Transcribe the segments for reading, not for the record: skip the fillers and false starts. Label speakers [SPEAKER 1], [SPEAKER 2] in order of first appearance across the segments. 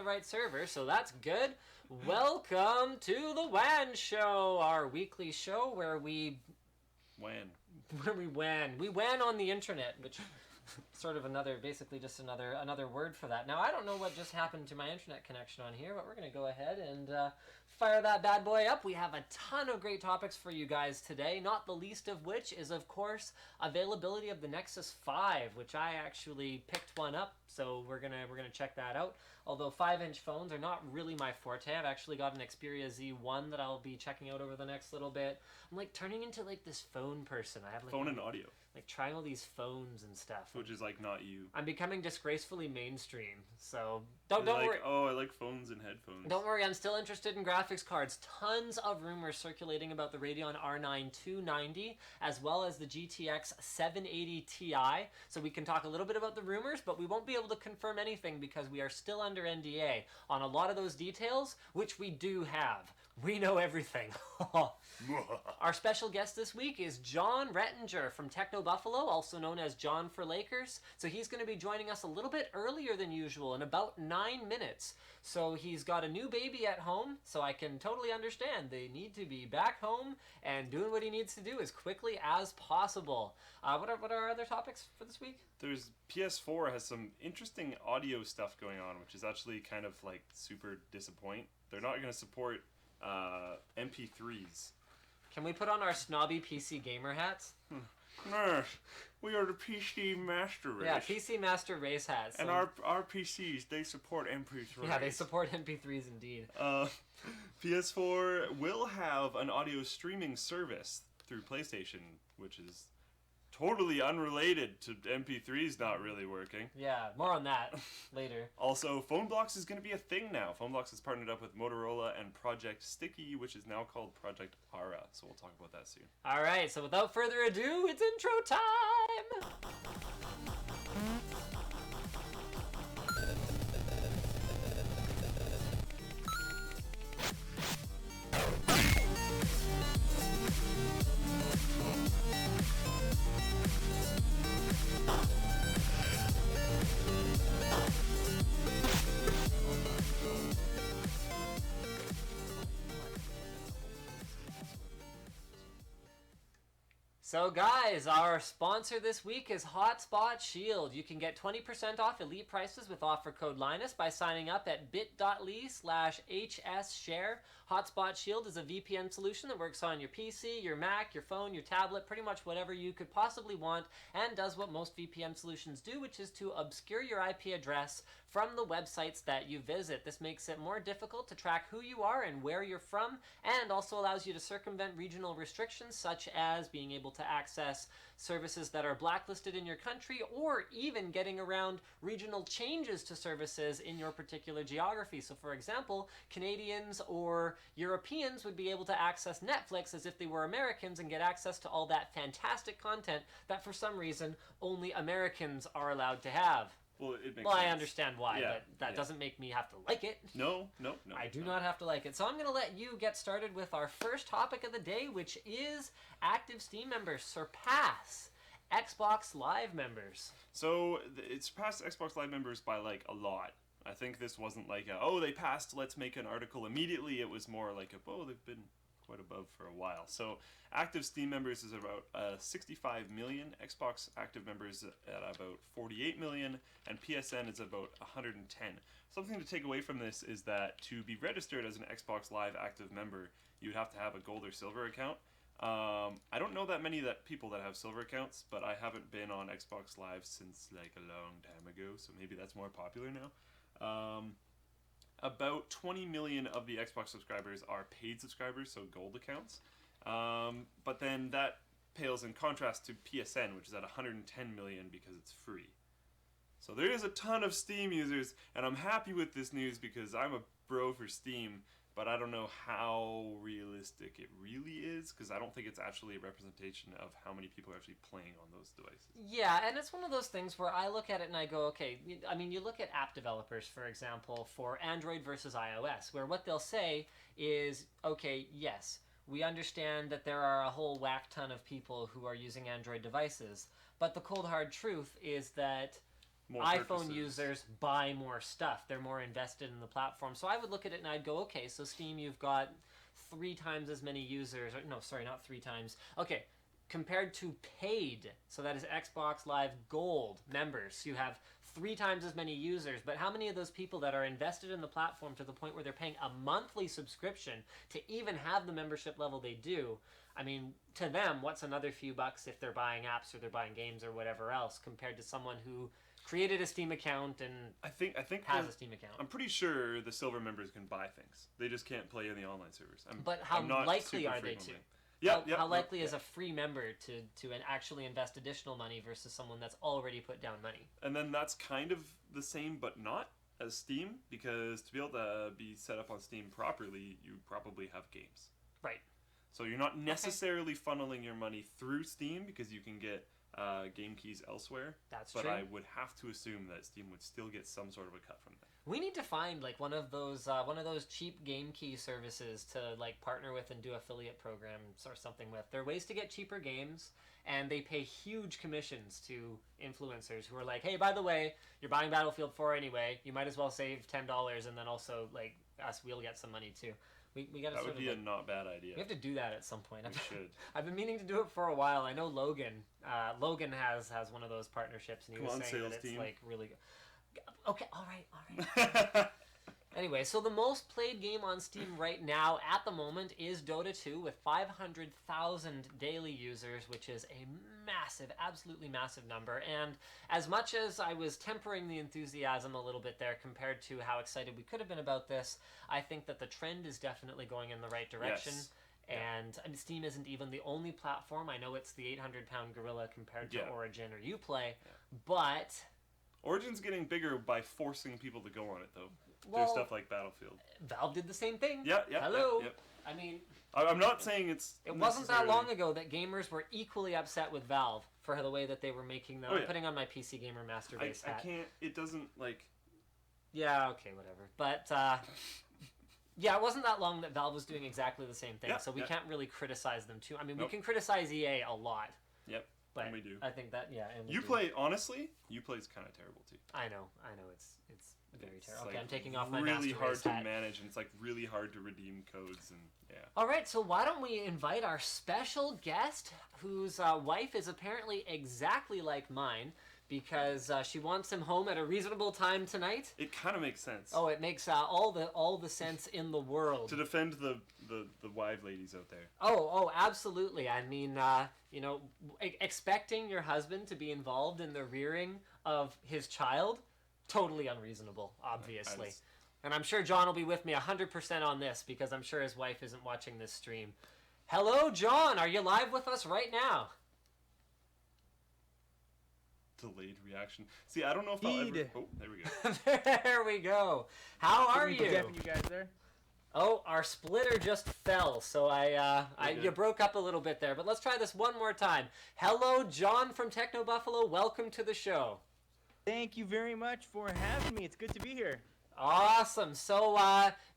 [SPEAKER 1] the right server, so that's good. Welcome to the WAN Show, our weekly show where we
[SPEAKER 2] WAN.
[SPEAKER 1] We WAN on the internet, which sort of basically just another word for that. Now, I don't know what just happened to my internet connection on here, but we're going to go ahead and fire that bad boy up. We have a ton of great topics for you guys today, not the least of which is, of course, availability of the Nexus 5, which I actually picked one up, so we're gonna check that out. Although 5-inch phones are not really my forte. I've actually got an Xperia Z1 that I'll be checking out over the next little bit. I'm like turning into like this phone person. I have like
[SPEAKER 2] phone and audio.
[SPEAKER 1] Like trying all these phones and stuff.
[SPEAKER 2] Which is like not you.
[SPEAKER 1] I'm becoming disgracefully mainstream. So don't worry.
[SPEAKER 2] Oh, I like phones and headphones.
[SPEAKER 1] Don't worry, I'm still interested in graphics cards. Tons of rumors circulating about the Radeon R9 290 as well as the GTX 780 Ti. So we can talk a little bit about the rumors, but we won't be able to confirm anything because we are still under NDA on a lot of those details, which we do have. We know everything. Our special guest this week is Jon Rettinger from TechnoBuffalo, also known as John for Lakers. So he's going to be joining us a little bit earlier than usual, in about 9 minutes. So he's got a new baby at home, so I can totally understand. They need to be back home and doing what he needs to do as quickly as possible. What are our other topics for this week?
[SPEAKER 2] There's PS4 has some interesting audio stuff going on, which is actually kind of like super disappointing. They're not going to support MP3s.
[SPEAKER 1] Can we put on our snobby PC gamer hats?
[SPEAKER 2] Nurse, we are the PC Master Race.
[SPEAKER 1] Yeah, PC Master Race hats.
[SPEAKER 2] And our PCs, they support MP3s.
[SPEAKER 1] Yeah, they support MP3s indeed.
[SPEAKER 2] PS4 will have an audio streaming service through PlayStation, which is totally unrelated to MP3s not really working.
[SPEAKER 1] Yeah, more on that later.
[SPEAKER 2] Also, Phonebloks is going to be a thing now. Phonebloks has partnered up with Motorola and Project Sticky, which is now called Project Ara. So we'll talk about that soon.
[SPEAKER 1] All right, so without further ado, it's intro time! So guys, our sponsor this week is Hotspot Shield. You can get 20% off elite prices with offer code Linus by signing up at bit.ly/HSshare. Hotspot Shield is a VPN solution that works on your PC, your Mac, your phone, your tablet, pretty much whatever you could possibly want, and does what most VPN solutions do, which is to obscure your IP address from the websites that you visit. This makes it more difficult to track who you are and where you're from, and also allows you to circumvent regional restrictions such as being able to access services that are blacklisted in your country, or even getting around regional changes to services in your particular geography. So for example, Canadians or Europeans would be able to access Netflix as if they were Americans and get access to all that fantastic content that for some reason only Americans are allowed to have.
[SPEAKER 2] Well, it makes
[SPEAKER 1] Well,
[SPEAKER 2] sense.
[SPEAKER 1] I understand why,
[SPEAKER 2] Yeah,
[SPEAKER 1] but that doesn't make me have to like it.
[SPEAKER 2] No.
[SPEAKER 1] I do not have to like it. So I'm going to let you get started with our first topic of the day, which is active Steam members surpass Xbox Live members.
[SPEAKER 2] So it surpassed Xbox Live members by like a lot. I think this wasn't like they passed, let's make an article immediately. It was more like they've been quite above for a while. So active Steam members is about 65 million, Xbox active members at about 48 million, and PSN is about 110. Something to take away from this is that to be registered as an Xbox Live active member, you'd have to have a gold or silver account. I don't know that many people that have silver accounts, but I haven't been on Xbox Live since like a long time ago, so maybe that's more popular now. About 20 million of the Xbox subscribers are paid subscribers, so gold accounts. But then that pales in contrast to PSN, which is at 110 million because it's free. So there is a ton of Steam users, and I'm happy with this news because I'm a bro for Steam, but I don't know how realistic it really is, because I don't think it's actually a representation of how many people are actually playing on those devices.
[SPEAKER 1] Yeah, and it's one of those things where I look at it and I go, okay, I mean, you look at app developers, for example, for Android versus iOS, where what they'll say is, okay, yes, we understand that there are a whole whack ton of people who are using Android devices, but the cold hard truth is that
[SPEAKER 2] More
[SPEAKER 1] iPhone
[SPEAKER 2] purchases.
[SPEAKER 1] users buy more stuff. They're more invested in the platform. So I would look at it and I'd go, okay, so Steam, you've got 3 times as many users. Or, no, sorry, not 3 times. Okay, compared to paid, so that is Xbox Live Gold members, you have 3 times as many users. But how many of those people that are invested in the platform to the point where they're paying a monthly subscription to even have the membership level they do? I mean, to them, what's another few bucks if they're buying apps or they're buying games or whatever else compared to someone who created a Steam account and
[SPEAKER 2] I think
[SPEAKER 1] has a Steam account?
[SPEAKER 2] I'm pretty sure the silver members can buy things. They just can't play in the online servers.
[SPEAKER 1] But how
[SPEAKER 2] I'm not
[SPEAKER 1] likely
[SPEAKER 2] super
[SPEAKER 1] are they
[SPEAKER 2] frequently.
[SPEAKER 1] to?
[SPEAKER 2] Yeah,
[SPEAKER 1] How likely is a free member to actually invest additional money versus someone that's already put down money?
[SPEAKER 2] And then that's kind of the same, but not as Steam, because to be able to be set up on Steam properly, you probably have games.
[SPEAKER 1] Right.
[SPEAKER 2] So you're not necessarily funneling your money through Steam because you can get game keys elsewhere.
[SPEAKER 1] That's
[SPEAKER 2] but
[SPEAKER 1] true.
[SPEAKER 2] I would have to assume that Steam would still get some sort of a cut from that.
[SPEAKER 1] We need to find like one of those cheap game key services to like partner with and do affiliate programs or something with. There are ways to get cheaper games, and they pay huge commissions to influencers who are like, hey, by the way, you're buying Battlefield 4 anyway. You might as well save $10, and then also like us, we'll get some money too. We got to.
[SPEAKER 2] That would be a not bad idea.
[SPEAKER 1] We have to do that at some point.
[SPEAKER 2] We should.
[SPEAKER 1] I've been meaning to do it for a while. I know Logan. Logan has one of those partnerships, and he was saying that it's like really good. Okay, all right. Anyway, so the most played game on Steam right now at the moment is Dota 2 with 500,000 daily users, which is a massive, absolutely massive number. And as much as I was tempering the enthusiasm a little bit there compared to how excited we could have been about this, I think that the trend is definitely going in the right direction.
[SPEAKER 2] Yes.
[SPEAKER 1] And I mean, Steam isn't even the only platform. I know it's the 800-pound gorilla compared to Origin or Uplay, but
[SPEAKER 2] Origin's getting bigger by forcing people to go on it, though.
[SPEAKER 1] Well,
[SPEAKER 2] There's stuff like Battlefield.
[SPEAKER 1] Valve did the same thing.
[SPEAKER 2] Yeah.
[SPEAKER 1] Hello.
[SPEAKER 2] Yeah.
[SPEAKER 1] I mean,
[SPEAKER 2] I'm not saying it's.
[SPEAKER 1] it wasn't that long ago that gamers were equally upset with Valve for the way that they were making them. I'm putting on my PC Gamer Master Race hat.
[SPEAKER 2] I can't. It doesn't like.
[SPEAKER 1] Yeah. Okay. Whatever. But yeah, it wasn't that long that Valve was doing exactly the same thing.
[SPEAKER 2] Yeah,
[SPEAKER 1] so we can't really criticize them too. I mean,
[SPEAKER 2] Nope.
[SPEAKER 1] we can criticize EA a lot.
[SPEAKER 2] Yep.
[SPEAKER 1] But
[SPEAKER 2] and we do.
[SPEAKER 1] I think that and we
[SPEAKER 2] You
[SPEAKER 1] do.
[SPEAKER 2] play honestly. You play is kind of terrible too.
[SPEAKER 1] I know. It's very
[SPEAKER 2] It's,
[SPEAKER 1] terrible.
[SPEAKER 2] like,
[SPEAKER 1] Okay, I'm taking off my
[SPEAKER 2] really
[SPEAKER 1] Master
[SPEAKER 2] hard
[SPEAKER 1] Race
[SPEAKER 2] to
[SPEAKER 1] hat.
[SPEAKER 2] manage, and it's like really hard to redeem codes and yeah.
[SPEAKER 1] All right, so why don't we invite our special guest, whose wife is apparently exactly like mine, because she wants him home at a reasonable time tonight.
[SPEAKER 2] It kind of makes sense.
[SPEAKER 1] Oh, it makes all the sense in the world.
[SPEAKER 2] To defend the wife ladies out there.
[SPEAKER 1] Oh, absolutely. I mean, expecting your husband to be involved in the rearing of his child, totally unreasonable, obviously. And I'm sure John will be with me 100% on this, because I'm sure his wife isn't watching this stream. Hello, John. Are you live with us right now?
[SPEAKER 2] Delayed reaction. See, I don't know if I'll ever... Oh, there we go.
[SPEAKER 1] There we go. How are you?
[SPEAKER 3] You guys there?
[SPEAKER 1] Oh, our splitter just fell, so you broke up a little bit there. But let's try this one more time. Hello, John from TechnoBuffalo. Welcome to the show.
[SPEAKER 3] Thank you very much for having me. It's good to be here.
[SPEAKER 1] Awesome. So,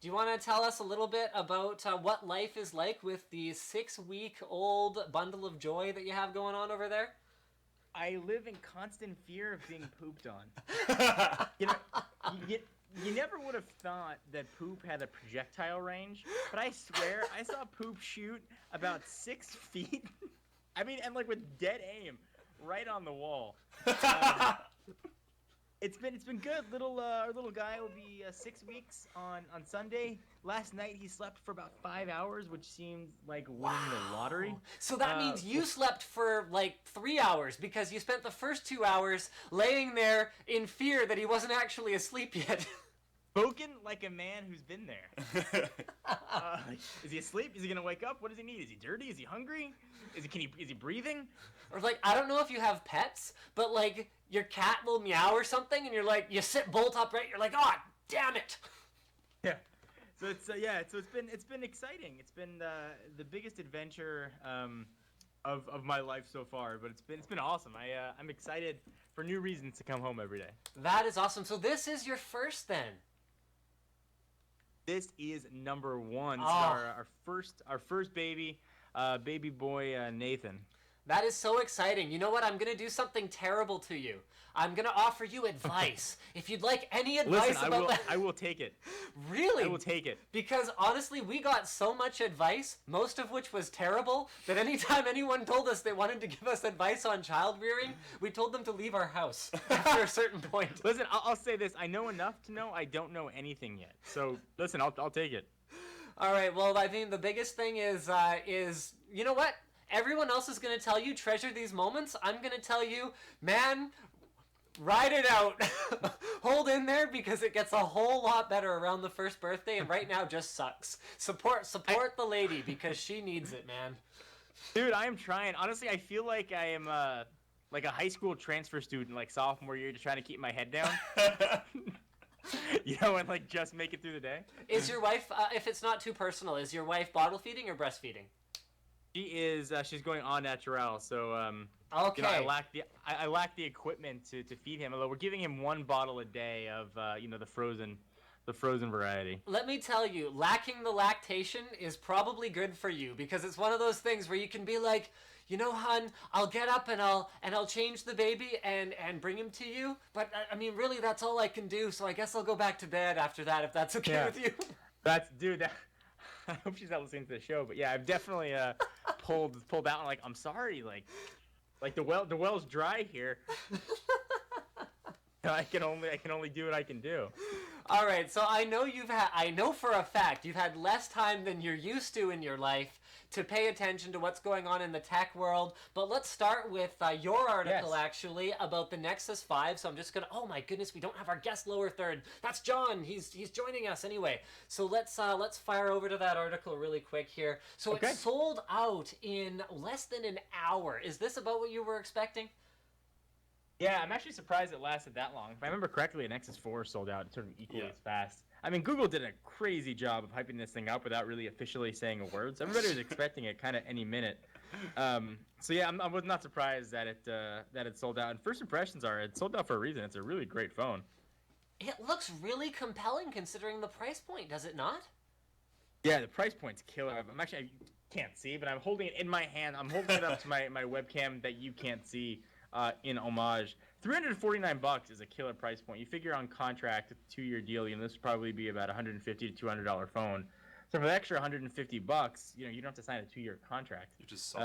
[SPEAKER 1] do you want to tell us a little bit about what life is like with the 6-week-old bundle of joy that you have going on over there?
[SPEAKER 3] I live in constant fear of being pooped on. You never would have thought that poop had a projectile range, but I swear I saw poop shoot about 6 feet. I mean, and like with dead aim, right on the wall. It's been good. Our little guy will be 6 weeks on Sunday. Last night he slept for about 5 hours, which seemed like winning the lottery.
[SPEAKER 1] So that means you slept for like 3 hours because you spent the first 2 hours laying there in fear that he wasn't actually asleep yet.
[SPEAKER 3] Spoken like a man who's been there. Is he asleep? Is he gonna wake up? What does he need? Is he dirty? Is he hungry? Is he breathing?
[SPEAKER 1] Or like, I don't know if you have pets, but like your cat will meow or something, and you're like, you sit bolt upright. You're like, oh, damn it.
[SPEAKER 3] Yeah. So it's it's been exciting. It's been the biggest adventure of my life so far. But it's been awesome. I'm excited for new reasons to come home every day.
[SPEAKER 1] That is awesome. So this is your first then.
[SPEAKER 3] This is number one.
[SPEAKER 1] Oh.
[SPEAKER 3] This is our first baby, baby boy Nathan.
[SPEAKER 1] That is so exciting. You know what? I'm going to do something terrible to you. I'm going to offer you advice. If you'd like any advice
[SPEAKER 3] Listen,
[SPEAKER 1] about that.
[SPEAKER 3] I will take it.
[SPEAKER 1] Really?
[SPEAKER 3] I will take it.
[SPEAKER 1] Because honestly, we got so much advice, most of which was terrible, that anytime anyone told us they wanted to give us advice on child rearing, we told them to leave our house after a certain point.
[SPEAKER 3] Listen, I'll say this. I know enough to know I don't know anything yet. So, listen, I'll take it.
[SPEAKER 1] All right, well, I think the biggest thing is you know what? Everyone else is going to tell you, treasure these moments. I'm going to tell you, man, ride it out. Hold in there because it gets a whole lot better around the first birthday, and right now just sucks. Support the lady because she needs it, man.
[SPEAKER 3] Dude, I am trying. Honestly, I feel like I am like a high school transfer student, like sophomore year, just trying to keep my head down. You know, and like just make it through the day.
[SPEAKER 1] Is your wife, if it's not too personal, is your wife bottle feeding or breastfeeding?
[SPEAKER 3] She is. She's going on natural, so
[SPEAKER 1] okay.
[SPEAKER 3] You know, I lack the equipment to feed him. Although we're giving him 1 bottle a day of you know, the frozen variety. Let
[SPEAKER 1] me tell you, lacking the lactation is probably good for you because it's one of those things where you can be like, you know, hon, I'll get up and I'll change the baby and bring him to you. But I mean, really, that's all I can do. So I guess I'll go back to bed after that if that's okay with you.
[SPEAKER 3] Dude. I hope she's not listening to the show, but yeah, I've definitely pulled out and like, I'm sorry, like the well's dry here. I can only do what I can do.
[SPEAKER 1] All right, so I know for a fact you've had less time than you're used to in your life to pay attention to what's going on in the tech world. But let's start with your article, actually, about the Nexus 5. So I'm just going to... Oh, my goodness, we don't have our guest lower third. That's John. He's joining us anyway. So let's fire over to that article really quick here. So It sold out in less than an hour. Is this about what you were expecting?
[SPEAKER 3] Yeah, I'm actually surprised it lasted that long. If I remember correctly, a Nexus 4 sold out sort of equally as fast. I mean, Google did a crazy job of hyping this thing up without really officially saying a word. So everybody was expecting it kind of any minute. So yeah, I was not surprised that it sold out. And first impressions are it sold out for a reason. It's a really great phone.
[SPEAKER 1] It looks really compelling considering the price point, does it not?
[SPEAKER 3] Yeah, the price point's killer. I can't see, but I'm holding it in my hand. I'm holding it up to my webcam that you can't see. In homage, $349 is a killer price point. You figure on contract, a 2-year deal, you know, this would probably be about $150 to $200 phone. So for the extra $150, you know, you don't have to sign a 2-year contract. Which is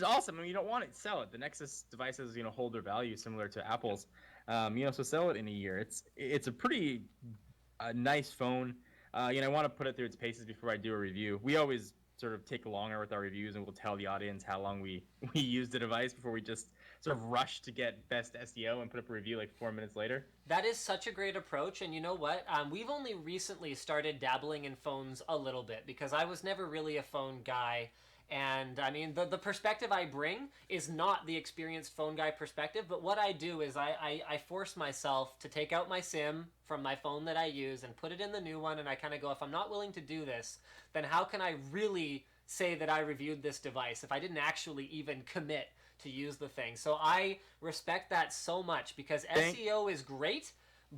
[SPEAKER 3] awesome. I mean, you don't want it, sell it. The Nexus devices, you know, hold their value similar to Apple's. You know, so sell it in a year. It's a pretty nice phone. You know, I want to put it through its paces before I do a review. We always sort of take longer with our reviews, and we'll tell the audience how long we use the device before we just sort of rush to get best SEO and put up a review like 4 minutes later.
[SPEAKER 1] That is such a great approach, and you know what? We've only recently started dabbling in phones a little bit because I was never really a phone guy. And I mean, the perspective I bring is not the experienced phone guy perspective, but what I do is I force myself to take out my SIM from my phone that I use and put it in the new one, and I kind of go, if I'm not willing to do this, then how can I really say that I reviewed this device if I didn't actually even commit to use the thing? So I respect that so much because SEO is great,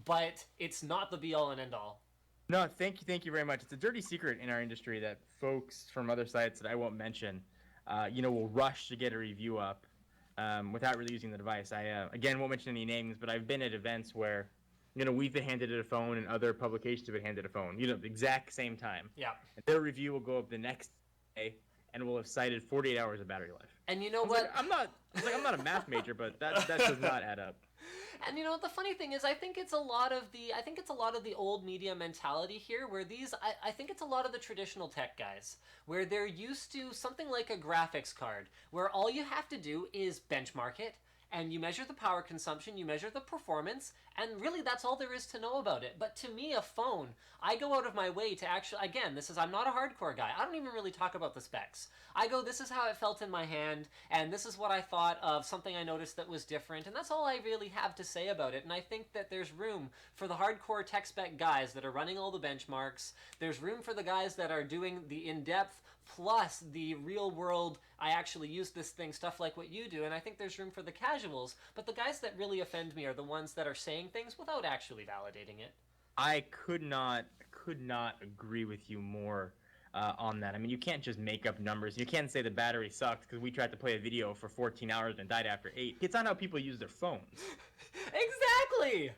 [SPEAKER 1] but it's not the be-all and end-all.
[SPEAKER 3] No, thank you very much. It's a dirty secret in our industry that folks from other sites that I won't mention, you know, will rush to get a review up without really using the device. I, again, won't mention any names, but I've been at events where, you know, we've been handed a phone and other publications have been handed a phone, you know, the exact same time.
[SPEAKER 1] Yeah.
[SPEAKER 3] And their review will go up the next day and will have cited 48 hours of battery life.
[SPEAKER 1] And you know what?
[SPEAKER 3] I'm not a math major, but that does not add up.
[SPEAKER 1] And you know what the funny thing is, I think it's a lot of the old media mentality here, where I think it's a lot of the traditional tech guys, where they're used to something like a graphics card, where all you have to do is benchmark it, and you measure the power consumption, you measure the performance, and really that's all there is to know about it. But to me, a phone, I go out of my way to actually, again, I'm not a hardcore guy. I don't even really talk about the specs. I go, this is how it felt in my hand, and this is what I thought of something I noticed that was different, and that's all I really have to say about it. And I think that there's room for the hardcore tech spec guys that are running all the benchmarks. There's room for the guys that are doing the in-depth plus the real world, I actually use this thing, stuff like what you do, and I think there's room for the casuals, but the guys that really offend me are the ones that are saying things without actually validating it.
[SPEAKER 3] I could not agree with you more. on that. I mean, you can't just make up numbers. You can't say the battery sucked because we tried to play a video for 14 hours and died after 8. It's not how people use their phones.
[SPEAKER 1] Exactly.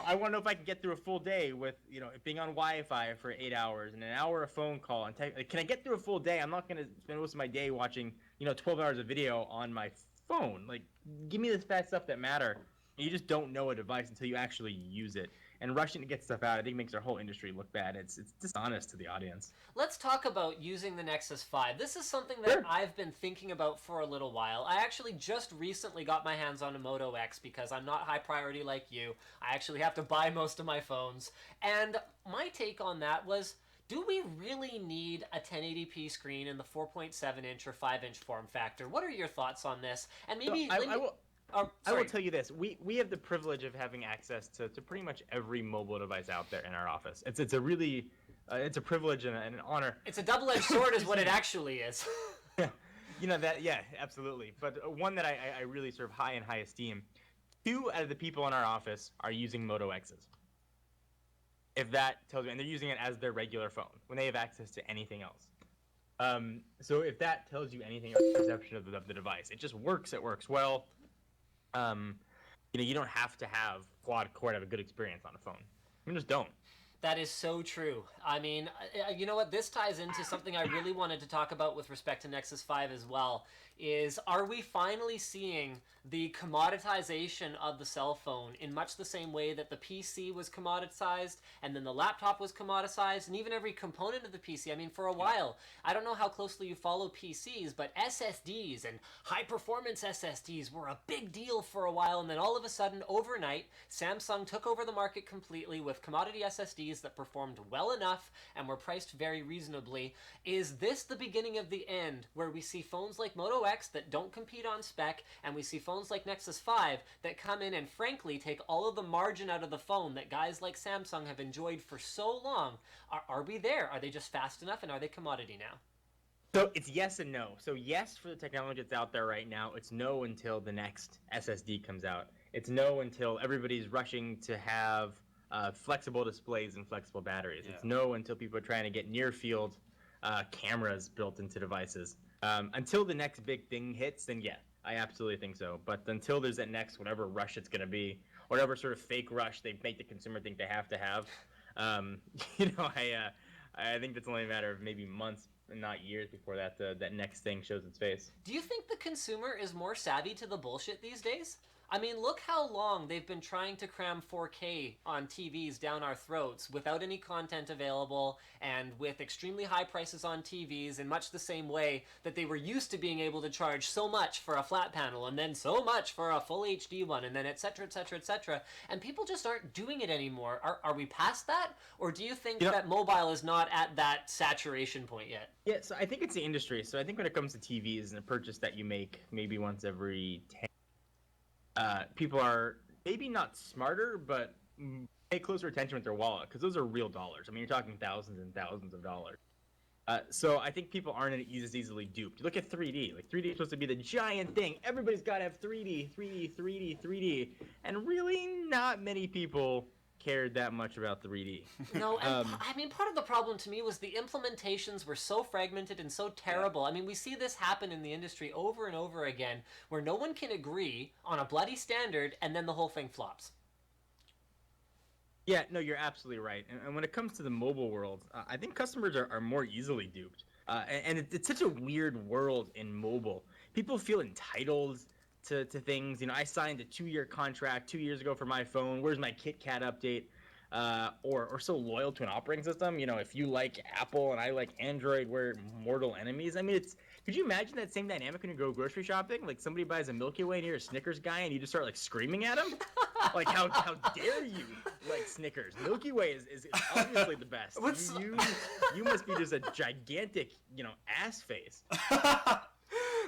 [SPEAKER 3] I want to know if I can get through a full day with, being on Wi-Fi for 8 hours and an hour of phone call. And can I get through a full day? I'm not going to spend most of my day watching, 12 hours of video on my phone. Like, give me the fast stuff that matter. You just don't know a device until you actually use it. And rushing to get stuff out, I think, makes our whole industry look bad. It's dishonest to the audience.
[SPEAKER 1] Let's talk about using the Nexus 5. This is something that
[SPEAKER 3] Sure.
[SPEAKER 1] I've been thinking about for a little while. I actually just recently got my hands on a Moto X because I'm not high priority like you. I actually have to buy most of my phones. And my take on that was, do we really need a 1080p screen in the 4.7-inch or 5-inch form factor? What are your thoughts on this? And maybe...
[SPEAKER 3] I will tell you this. We have the privilege of having access to pretty much every mobile device out there in our office. It's a really it's a privilege and an honor.
[SPEAKER 1] It's a double-edged sword is what it actually is.
[SPEAKER 3] Yeah, absolutely. But one that I really sort of high esteem. 2 out of the people in our office are using Moto X's. If that tells you, and they're using it as their regular phone when they have access to anything else. So if that tells you anything about the perception of the device, it just works. It works well. You don't have to have quad core to have a good experience on a phone. Just don't.
[SPEAKER 1] That is so true. I mean, you know what? This ties into something I really wanted to talk about with respect to Nexus 5 as well, is are we finally seeing the commoditization of the cell phone in much the same way that the PC was commoditized and then the laptop was commoditized and even every component of the PC? I mean, for a while, I don't know how closely you follow PCs, but SSDs and high-performance SSDs were a big deal for a while, and then all of a sudden, overnight, Samsung took over the market completely with commodity SSDs that performed well enough and were priced very reasonably. Is this the beginning of the end, where we see phones like Moto X that don't compete on spec, and we see phones like Nexus 5 that come in and frankly take all of the margin out of the phone that guys like Samsung have enjoyed for so long? Are we there? Are they just fast enough, and are they commodity now?
[SPEAKER 3] So it's yes and no. So yes for the technology that's out there right now. It's no until the next SSD comes out. It's no until everybody's rushing to have flexible displays and flexible batteries.
[SPEAKER 2] Yeah.
[SPEAKER 3] It's no until people are trying to get near field cameras built into devices. Until the next big thing hits, then yeah, I absolutely think so. But until there's that next whatever rush it's going to be, whatever sort of fake rush they make the consumer think they have to have, I think that's only a matter of maybe months and not years before that next thing shows its face.
[SPEAKER 1] Do you think the consumer is more savvy to the bullshit these days? I mean, look how long they've been trying to cram 4K on TVs down our throats without any content available and with extremely high prices on TVs in much the same way that they were used to being able to charge so much for a flat panel and then so much for a full HD one and then et cetera, et cetera, et cetera. And people just aren't doing it anymore. Are we past that? Or do you think that mobile is not at that saturation point yet?
[SPEAKER 3] Yeah, so I think it's the industry. So I think when it comes to TVs and a purchase that you make maybe once every 10 people are maybe not smarter, but pay closer attention with their wallet, because those are real dollars. I mean, you're talking thousands and thousands of dollars. So I think people aren't as easily duped. You look at 3D. Like, 3D is supposed to be the giant thing. Everybody's got to have 3D. And really not many people cared that much about 3D.
[SPEAKER 1] No, and I mean, part of the problem to me was the implementations were so fragmented and so terrible. I mean, we see this happen in the industry over and over again, where no one can agree on a bloody standard, and then the whole thing flops.
[SPEAKER 3] Yeah, no, you're absolutely right. And when it comes to the mobile world, I think customers are more easily duped. And it's such a weird world in mobile. People feel entitled to things. You know, I signed a 2-year contract 2 years ago for my phone. Where's my KitKat update? Or so loyal to an operating system. You know, if you like Apple and I like Android, we're mortal enemies. I mean, could you imagine that same dynamic when you go grocery shopping? Like, somebody buys a Milky Way and you're a Snickers guy and you just start, like, screaming at him? Like, how dare you like Snickers? Milky Way is obviously the best. You must be just a gigantic, ass face.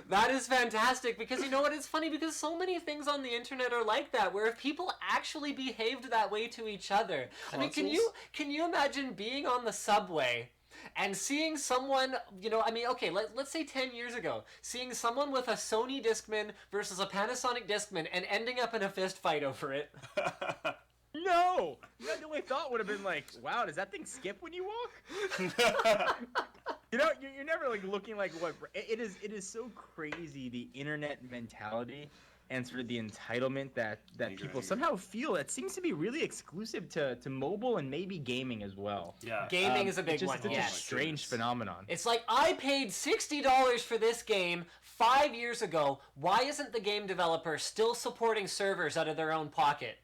[SPEAKER 1] That is fantastic, because you know what, it's funny because so many things on the internet are like that, where if people actually behaved that way to each other.
[SPEAKER 2] Consoles?
[SPEAKER 1] I mean, can you imagine being on the subway and seeing someone, okay, let's say 10 years ago, seeing someone with a Sony Discman versus a Panasonic Discman and ending up in a fist fight over it?
[SPEAKER 3] No! The only thought would have been like, wow, does that thing skip when you walk? You know, you're never like looking like what it is so crazy, the internet mentality and sort of the entitlement that people somehow feel. It seems to be really exclusive to mobile and maybe gaming as well.
[SPEAKER 2] Yeah.
[SPEAKER 1] Gaming is a big one.
[SPEAKER 3] It's
[SPEAKER 1] Yes.
[SPEAKER 3] a strange phenomenon.
[SPEAKER 1] It's like, I paid $60 for this game 5 years ago. Why isn't the game developer still supporting servers out of their own pocket?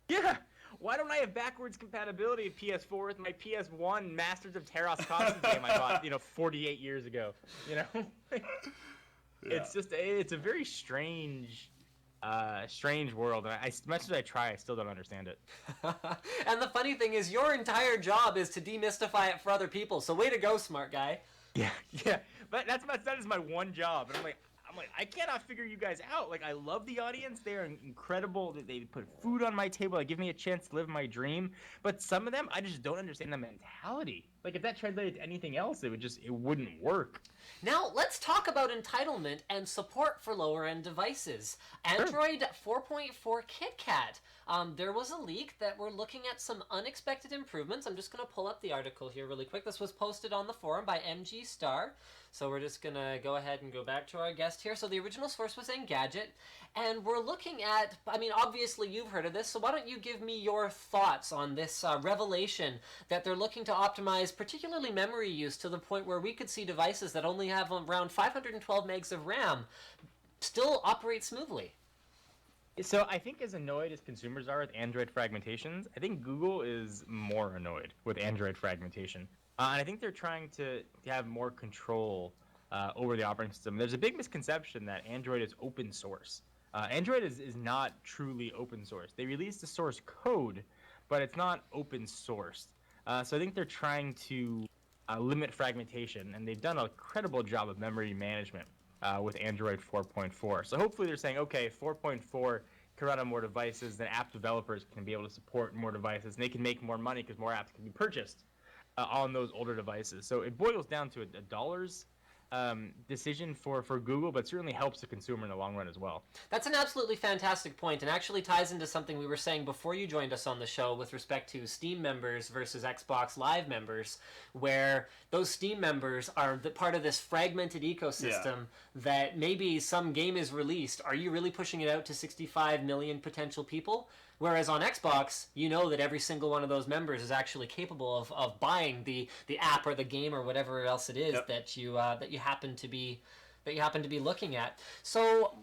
[SPEAKER 3] Yeah. Why don't I have backwards compatibility of PS4 with my PS1 Masters of Terras Cosmos game I bought, 48 years ago? It's just, it's a very strange world. And as much as I try, I still don't understand it.
[SPEAKER 1] And the funny thing is, your entire job is to demystify it for other people. So way to go, smart guy.
[SPEAKER 3] Yeah. But that is my one job. And I'm like, I cannot figure you guys out. Like, I love the audience. They're incredible. They put food on my table. They give me a chance to live my dream. But some of them, I just don't understand the mentality. Like, if that translated to anything else, it wouldn't work.
[SPEAKER 1] Now, let's talk about entitlement and support for lower-end devices. Android 4.4 KitKat. There was a leak that we're looking at some unexpected improvements. I'm just going to pull up the article here really quick. This was posted on the forum by MG Star. So we're just going to go ahead and go back to our guest here. So the original source was Engadget. And we're looking at, obviously you've heard of this, so why don't you give me your thoughts on this revelation that they're looking to optimize particularly memory use to the point where we could see devices that only have around 512 megs of RAM still operate smoothly.
[SPEAKER 3] So I think as annoyed as consumers are with Android fragmentations, I think Google is more annoyed with Android fragmentation. And I think they're trying to have more control over the operating system. There's a big misconception that Android is open source. Android is not truly open source. They released the source code, but it's not open sourced. So I think they're trying to limit fragmentation, and they've done a credible job of memory management with Android 4.4. So hopefully they're saying, okay, 4.4 can run on more devices, then app developers can be able to support more devices, and they can make more money because more apps can be purchased on those older devices. So it boils down to a dollars decision for Google, but certainly helps the consumer in the long run as well.
[SPEAKER 1] That's an absolutely fantastic point, and actually ties into something we were saying before you joined us on the show with respect to Steam members versus Xbox Live members, where those Steam members are part of this fragmented ecosystem that maybe some game is released. Are you really pushing it out to 65 million potential people? Whereas on Xbox, you know that every single one of those members is actually capable of buying the app or the game or whatever else it is that you happen to be looking at. So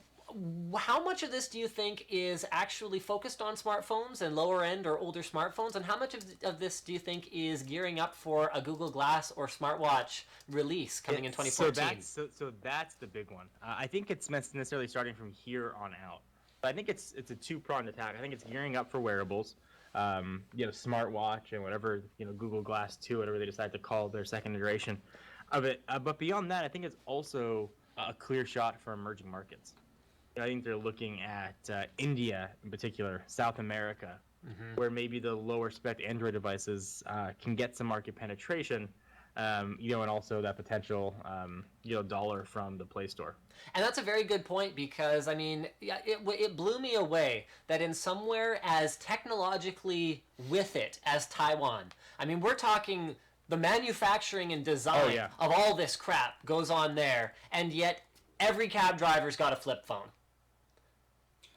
[SPEAKER 1] how much of this do you think is actually focused on smartphones and lower end or older smartphones, and how much of this do you think is gearing up for a Google Glass or smartwatch release coming in 2014?
[SPEAKER 3] So that's the big one. I think it's necessarily starting from here on out. I think it's a two-pronged attack. I think it's gearing up for wearables, smartwatch and whatever, Google Glass 2, whatever they decide to call their second iteration of it. But beyond that, I think it's also a clear shot for emerging markets. I think they're looking at India in particular, South America, where maybe the lower spec Android devices can get some market penetration, and also that potential, dollar from the Play Store.
[SPEAKER 1] And that's a very good point because, it blew me away that in somewhere as technologically with it as Taiwan, we're talking the manufacturing and design of all this crap goes on there, and yet every cab driver's got a flip phone.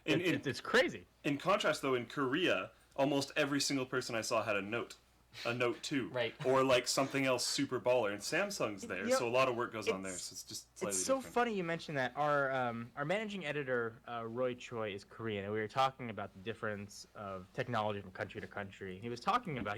[SPEAKER 3] It's crazy.
[SPEAKER 2] In contrast, though, in Korea, almost every single person I saw had a Note 2,
[SPEAKER 1] right,
[SPEAKER 2] or like something else super baller. And Samsung's there, so a lot of work goes on there. So it's just slightly
[SPEAKER 3] it's so
[SPEAKER 2] different.
[SPEAKER 3] Funny you mentioned that. Our managing editor Roy Choi is Korean, and we were talking about the difference of technology from country to country. He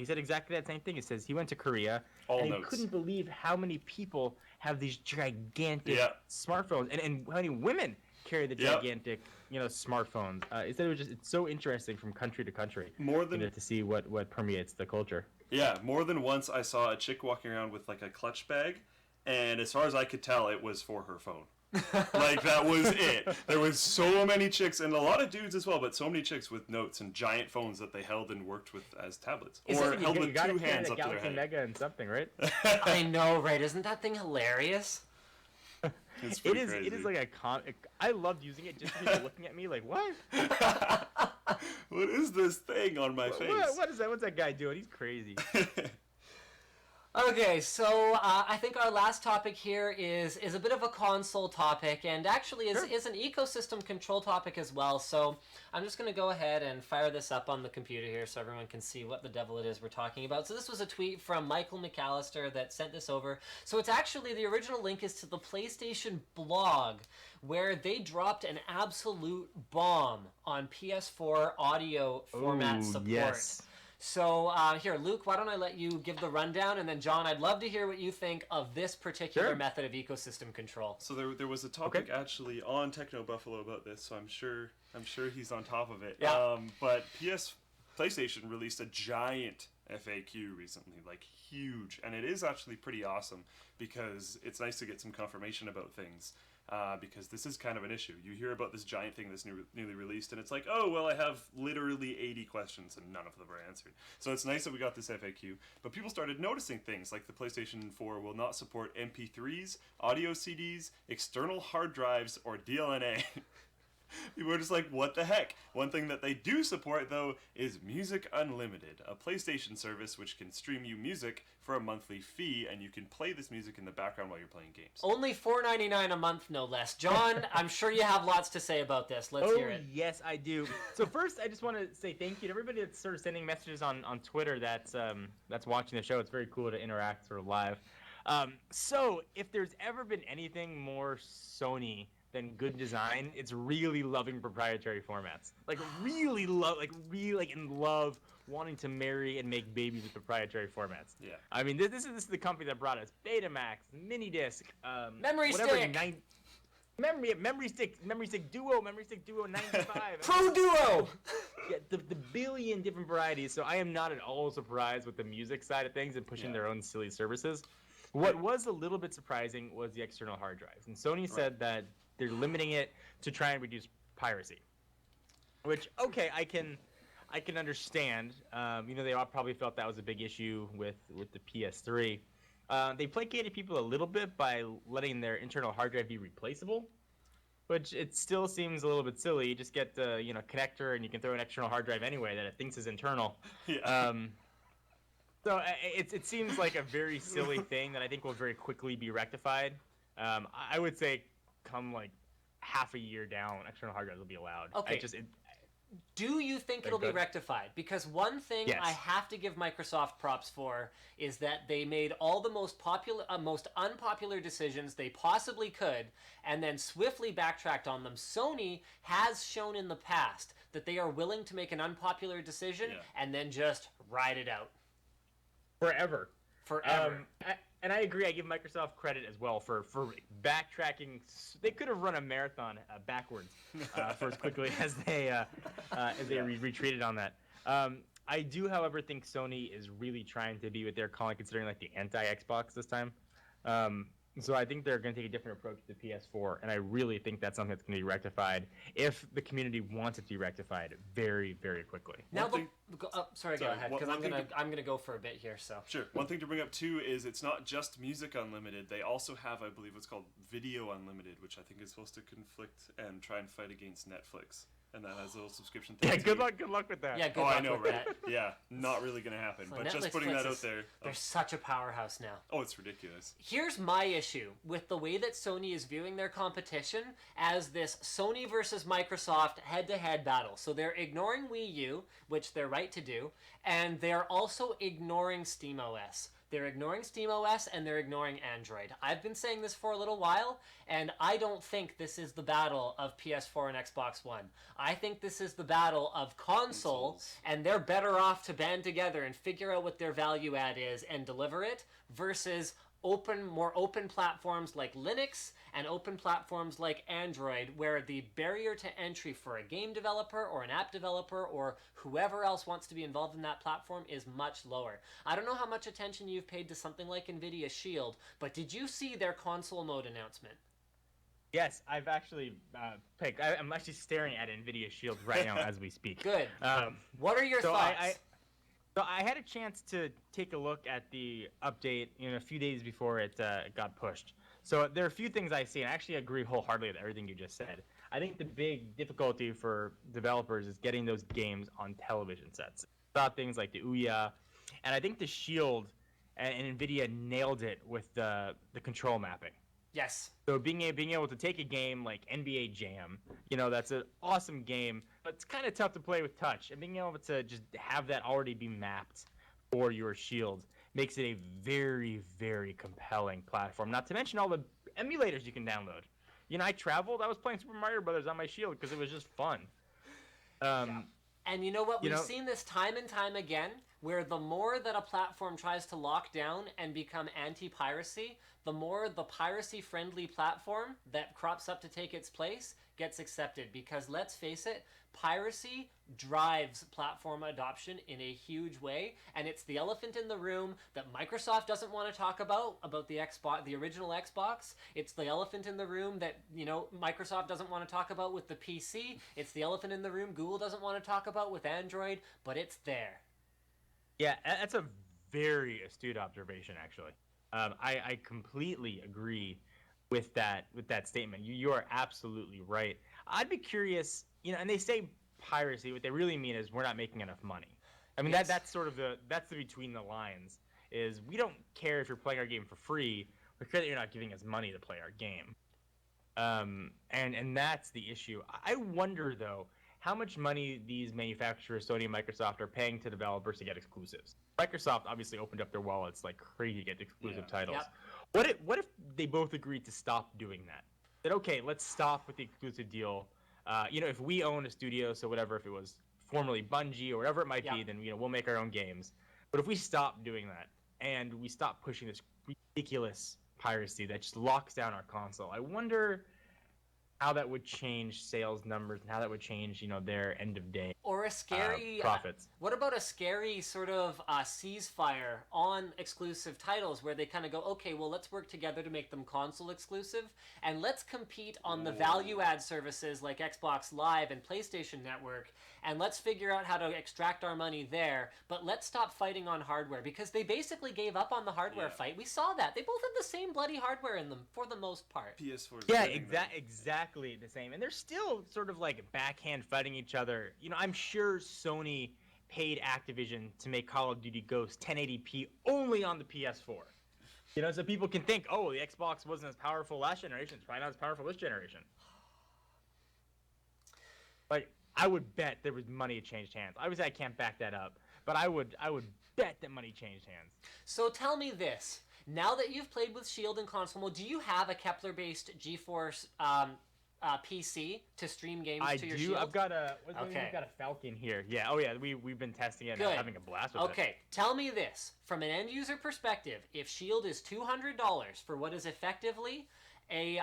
[SPEAKER 3] said exactly that same thing. He says he went to Korea and he couldn't believe how many people have these gigantic smartphones, and how many women carry the gigantic smartphones. It's so interesting from country to country.
[SPEAKER 2] More than
[SPEAKER 3] to see what permeates the culture.
[SPEAKER 2] Yeah, more than once I saw a chick walking around with like a clutch bag, and as far as I could tell, it was for her phone. Like, that was it. There was so many chicks, and a lot of dudes as well, but so many chicks with Notes and giant phones that they held and worked with as tablets. Or held with two hands up to their head.
[SPEAKER 3] Mega and something, right?
[SPEAKER 1] I know, right? Isn't that thing hilarious?
[SPEAKER 2] It is
[SPEAKER 3] like a I loved using it just because you're looking at me like, what?
[SPEAKER 2] What is this thing on my face?
[SPEAKER 3] What is that? What's that guy doing? He's crazy.
[SPEAKER 1] Okay, so I think our last topic here is a bit of a console topic, and actually is an ecosystem control topic as well. So I'm just going to go ahead and fire this up on the computer here so everyone can see what the devil it is we're talking about. So this was a tweet from Michael McAllister that sent this over. So it's actually, the original link is to the PlayStation blog, where they dropped an absolute bomb on PS4 audio format support.
[SPEAKER 3] Yes.
[SPEAKER 1] So here, Luke, why don't I let you give the rundown, and then John, I'd love to hear what you think of this particular method of ecosystem control.
[SPEAKER 2] So there was a topic actually on TechnoBuffalo about this, so I'm sure he's on top of it.
[SPEAKER 1] Yeah.
[SPEAKER 2] But PlayStation released a giant FAQ recently, like huge, and it is actually pretty awesome because it's nice to get some confirmation about things. Because this is kind of an issue. You hear about this giant thing that's newly released, and it's like, oh, well, I have literally 80 questions, and none of them are answered. So it's nice that we got this FAQ, but people started noticing things, like the PlayStation 4 will not support MP3s, audio CDs, external hard drives, or DLNA. People are just like, what the heck? One thing that they do support, though, is Music Unlimited, a PlayStation service which can stream you music for a monthly fee, and you can play this music in the background while you're playing games.
[SPEAKER 1] Only $4.99 a month, no less. John, I'm sure you have lots to say about this. Let's hear it.
[SPEAKER 3] Yes, I do. So first, I just want to say thank you to everybody that's sort of sending messages on Twitter that's watching the show. It's very cool to interact sort of live. So if there's ever been anything more Sony than good design, it's really loving proprietary formats. Like really in love wanting to marry and make babies with proprietary formats.
[SPEAKER 2] Yeah.
[SPEAKER 3] I mean, this is the company that brought us Betamax, mini disc,
[SPEAKER 1] Memory stick.
[SPEAKER 3] Memory stick Duo 95.
[SPEAKER 1] Pro Duo.
[SPEAKER 3] Yeah, the billion different varieties. So I am not at all surprised with the music side of things and pushing their own silly services. What was a little bit surprising was the external hard drives, and Sony said that they're limiting it to try and reduce piracy. Which, okay, I can understand. They all probably felt that was a big issue with the PS3. They placated people a little bit by letting their internal hard drive be replaceable, which it still seems a little bit silly. You just get the connector, and you can throw an external hard drive anyway that it thinks is internal.
[SPEAKER 2] Yeah.
[SPEAKER 3] So it seems like a very silly thing that I think will very quickly be rectified. I would say come like half a year down, external hard drives will be allowed.
[SPEAKER 1] Okay. Do you think it'll be rectified? Because one thing I have to give Microsoft props for is that they made all the most unpopular decisions they possibly could, and then swiftly backtracked on them. Sony has shown in the past that they are willing to make an unpopular decision and then just ride it out.
[SPEAKER 3] Forever. And I agree. I give Microsoft credit as well for backtracking. They could have run a marathon backwards for as quickly as they retreated on that. I do, however, think Sony is really trying to be what they're considering like the anti-Xbox this time. So I think they're going to take a different approach to the PS4, and I really think that's something that's going to be rectified if the community wants it to be rectified very, very quickly.
[SPEAKER 1] Now, go ahead, because I'm gonna go for a bit here. So
[SPEAKER 2] sure. One thing to bring up too is it's not just Music Unlimited. They also have, I believe, what's called Video Unlimited, which I think is supposed to conflict and try and fight against Netflix. And that has a little subscription thing.
[SPEAKER 3] Yeah, good luck with that.
[SPEAKER 1] Yeah, good luck
[SPEAKER 2] I know,
[SPEAKER 1] with
[SPEAKER 2] right?
[SPEAKER 1] that.
[SPEAKER 2] Yeah, not really going to happen.
[SPEAKER 1] So
[SPEAKER 2] but
[SPEAKER 1] Netflix
[SPEAKER 2] just putting that out there.
[SPEAKER 1] They're such a powerhouse now.
[SPEAKER 2] Oh, it's ridiculous.
[SPEAKER 1] Here's my issue with the way that Sony is viewing their competition as this Sony versus Microsoft head-to-head battle. So they're ignoring Wii U, which they're right to do, and they're also ignoring SteamOS. They're ignoring SteamOS and they're ignoring Android. I've been saying this for a little while, and I don't think this is the battle of PS4 and Xbox One. I think this is the battle of console, and they're better off to band together and figure out what their value add is and deliver it versus more open platforms like Linux and open platforms like Android, where the barrier to entry for a game developer or an app developer or whoever else wants to be involved in that platform is much lower. I don't know how much attention you've paid to something like NVIDIA Shield, but did you see their console mode announcement?
[SPEAKER 3] Yes, I've actually picked. I'm actually staring at NVIDIA Shield right now as we speak.
[SPEAKER 1] Good. What are your thoughts?
[SPEAKER 3] So I had a chance to take a look at the update a few days before it got pushed. So there are a few things I see, and I actually agree wholeheartedly with everything you just said. I think the big difficulty for developers is getting those games on television sets. About things like the Ouya, and I think the Shield and Nvidia nailed it with the control mapping.
[SPEAKER 1] Yes.
[SPEAKER 3] So being able to take a game like NBA Jam, that's an awesome game, but it's kind of tough to play with touch. And being able to just have that already be mapped for your Shield makes it a very, very compelling platform. Not to mention all the emulators you can download. I traveled. I was playing Super Mario Brothers on my Shield because it was just fun.
[SPEAKER 1] And you know what? We've seen this time and time again, where the more that a platform tries to lock down and become anti-piracy, the more the piracy-friendly platform that crops up to take its place gets accepted. Because let's face it, piracy drives platform adoption in a huge way, and it's the elephant in the room that Microsoft doesn't want to talk about the Xbox, the original Xbox. It's the elephant in the room that Microsoft doesn't want to talk about with the PC. It's the elephant in the room Google doesn't want to talk about with Android, but it's there.
[SPEAKER 3] Yeah, that's a very astute observation, actually. I completely agree with that statement. You are absolutely right. I'd be curious, and they say piracy. What they really mean is we're not making enough money. I mean,
[SPEAKER 1] Yes.
[SPEAKER 3] that's sort of that's the between the lines. Is we don't care if you're playing our game for free. We care that you're not giving us money to play our game. And that's the issue. I wonder though, how much money these manufacturers, Sony and Microsoft, are paying to developers to get exclusives. Microsoft obviously opened up their wallets like crazy to get exclusive titles.
[SPEAKER 1] Yep.
[SPEAKER 3] What if they both agreed to stop doing that? That okay, let's stop with the exclusive deal. If we own a studio, so whatever, if it was formerly Bungie or whatever it might be, then we'll make our own games. But if we stop doing that and we stop pushing this ridiculous piracy that just locks down our console, I wonder how that would change sales numbers and how that would change, their end of day
[SPEAKER 1] Or a scary
[SPEAKER 3] profits.
[SPEAKER 1] What about a scary sort of ceasefire on exclusive titles where they kind of go, okay, well, let's work together to make them console exclusive, and let's compete on the value add services like Xbox Live and PlayStation Network, and let's figure out how to extract our money there, but let's stop fighting on hardware, because they basically gave up on the hardware fight. We saw that. They both had the same bloody hardware in them for the most part.
[SPEAKER 2] PS4 's
[SPEAKER 3] Yeah,
[SPEAKER 2] getting them.
[SPEAKER 3] exactly the same. And they're still sort of like backhand fighting each other. I'm sure Sony paid Activision to make Call of Duty Ghosts 1080p only on the PS4. So people can think, oh, the Xbox wasn't as powerful last generation. It's probably not as powerful this generation. But I would bet there was money that changed hands. Obviously, I can't back that up, but I would bet that money changed hands.
[SPEAKER 1] So tell me this. Now that you've played with Shield and console mode, do you have a Kepler-based GeForce PC to stream games to your Shield?
[SPEAKER 3] I've got We've got a Falcon here. Yeah. Oh yeah. We've been testing it and having a blast with it.
[SPEAKER 1] Okay. Tell me this, from an end user perspective, if Shield is $200 for what is effectively a